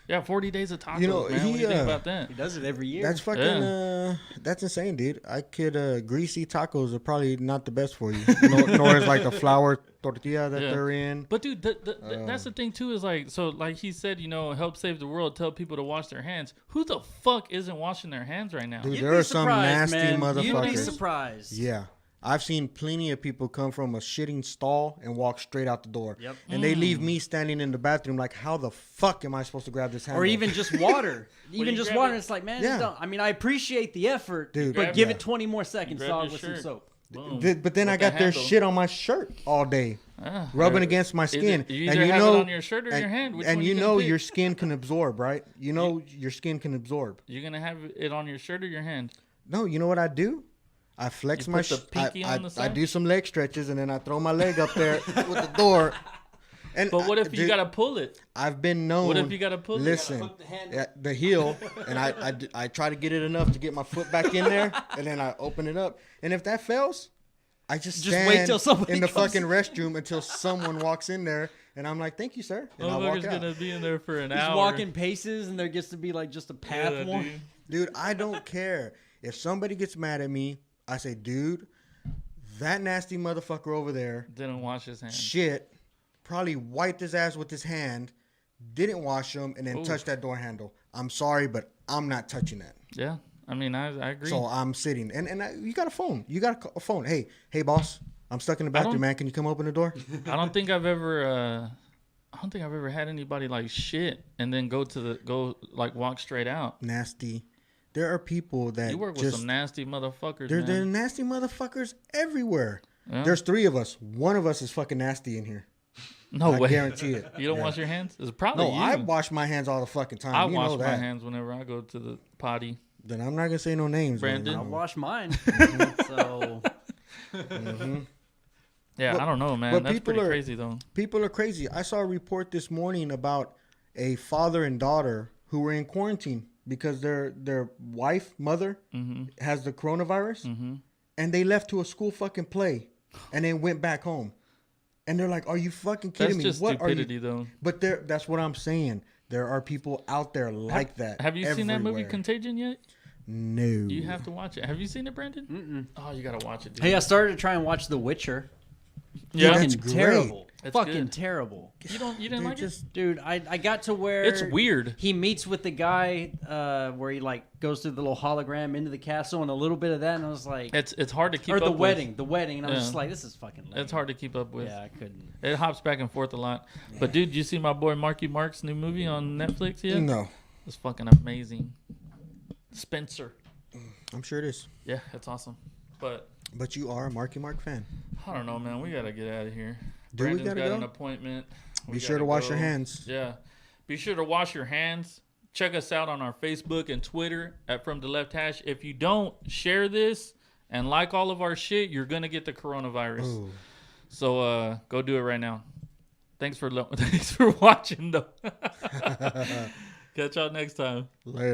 Yeah, 40 days of tacos, You know, man. What do you think about that? He does it every year. That's fucking. That's insane, dude. I could. Greasy tacos are probably not the best for you. Nor is like the flour tortilla that Yeah. they're in. But dude, that's the thing too. Is like, so like he said, you know, help save the world. Tell people to wash their hands. Who the fuck isn't washing their hands right now? Dude, You'd there be are some surprised, nasty man. You'd be motherfuckers. surprised. Yeah. I've seen plenty of people come from a shitting stall and walk straight out the door. Yep. And they leave me standing in the bathroom like, how the fuck am I supposed to grab this handle? Or even just water. you Even just grab water. it- It's like, man, Yeah. don't, I mean, I appreciate the effort, Dude, but grab- give yeah. it 20 more seconds, Grab dog, your with some shirt. soap. Boom. But then I With got the their handle. shit on my shirt all day, Ah, rubbing or against my skin. you and either you have know, it on your shirt or and, your hand. Which and one you gonna know pick? your skin can absorb, right? You know your skin can absorb. You're gonna have it on your shirt or your hand. No, you know what I do? I flex You my put the pinky on the I side? do some leg stretches and then I throw my leg up there with the door. And But what if you dude, gotta pull it? I've been known. What if you gotta pull it? Listen, hook the hand the heel, and I try to get it enough to get my foot back in there, and then I open it up. And if that fails, I just stand wait till somebody in the comes. fucking restroom until someone walks in there, and I'm like, "Thank you, sir," and I walk Motherfucker's out. gonna be in there for an He's hour. walking paces, and there gets to be like just a path Yeah, one. dude. Dude, I don't care if somebody gets mad at me. I say, "Dude, that nasty motherfucker over there, Didn't wash his hands. shit, probably wiped his ass with his hand, didn't wash them, and then Ooh. touched that door handle. I'm sorry, but I'm not touching that." Yeah, I mean, I agree. So I'm sitting, and you got a phone. You got a phone. Hey, boss, I'm stuck in the bathroom, don't- man. Can you come open the door? I don't think I've ever had anybody like shit and then go like walk straight out. Nasty. There are people that You work with just some nasty motherfuckers, there are man. nasty motherfuckers everywhere. Yeah. There's 3 of us. One of us is fucking nasty in here. No I way. guarantee it. You don't Yeah. wash your hands? It's probably No, you. I wash my hands all the fucking time. I you wash know my that. hands whenever I go to the potty. Then I'm not gonna say no names. but, Brandon? you I know. wash mine. So Yeah, But- I don't know, man. but That's people pretty are- crazy, though. People are crazy. I saw a report this morning about a father and daughter who were in quarantine because their mother has the coronavirus, and they left to a school fucking play, and then went back home, and they're like, "Are you fucking kidding That's me? just What stupidity, are you?" though. But that's what I'm saying. There are people out there like that. Have you seen that movie everywhere. Contagion yet? No. You have to watch it. Have you seen it, Brandon? Oh, you gotta watch it, dude. hey, I started to try and watch The Witcher. Yeah? that's Fucking great. terrible. It's Fucking good. terrible. You didn't Dude, like it? just Dude, I got to where It's weird. He meets with the guy where he like goes through the little hologram into the castle and a little bit of that, and I was like, It's hard to keep or up the with. wedding, and I was Yeah. just like, this is fucking lame. It's hard to keep up with. Yeah, I couldn't. It hops back and forth a lot. But dude, you see my boy Marky Mark's new movie on Netflix yet? no. It's fucking amazing. Spencer. I'm sure it is. Yeah, it's awesome. But But you are a Marky Mark fan. I don't know, man. We gotta get out of here. Do we Brandon's gotta got go? an appointment. We Be sure gotta to wash your go. hands. Yeah. Be sure to wash your hands. Check us out on our Facebook and Twitter at From the Left Hash. If you don't share this and like all of our shit, you're gonna get the coronavirus. Ooh. So go do it right now. Thanks for watching though. Catch y'all next time. Later.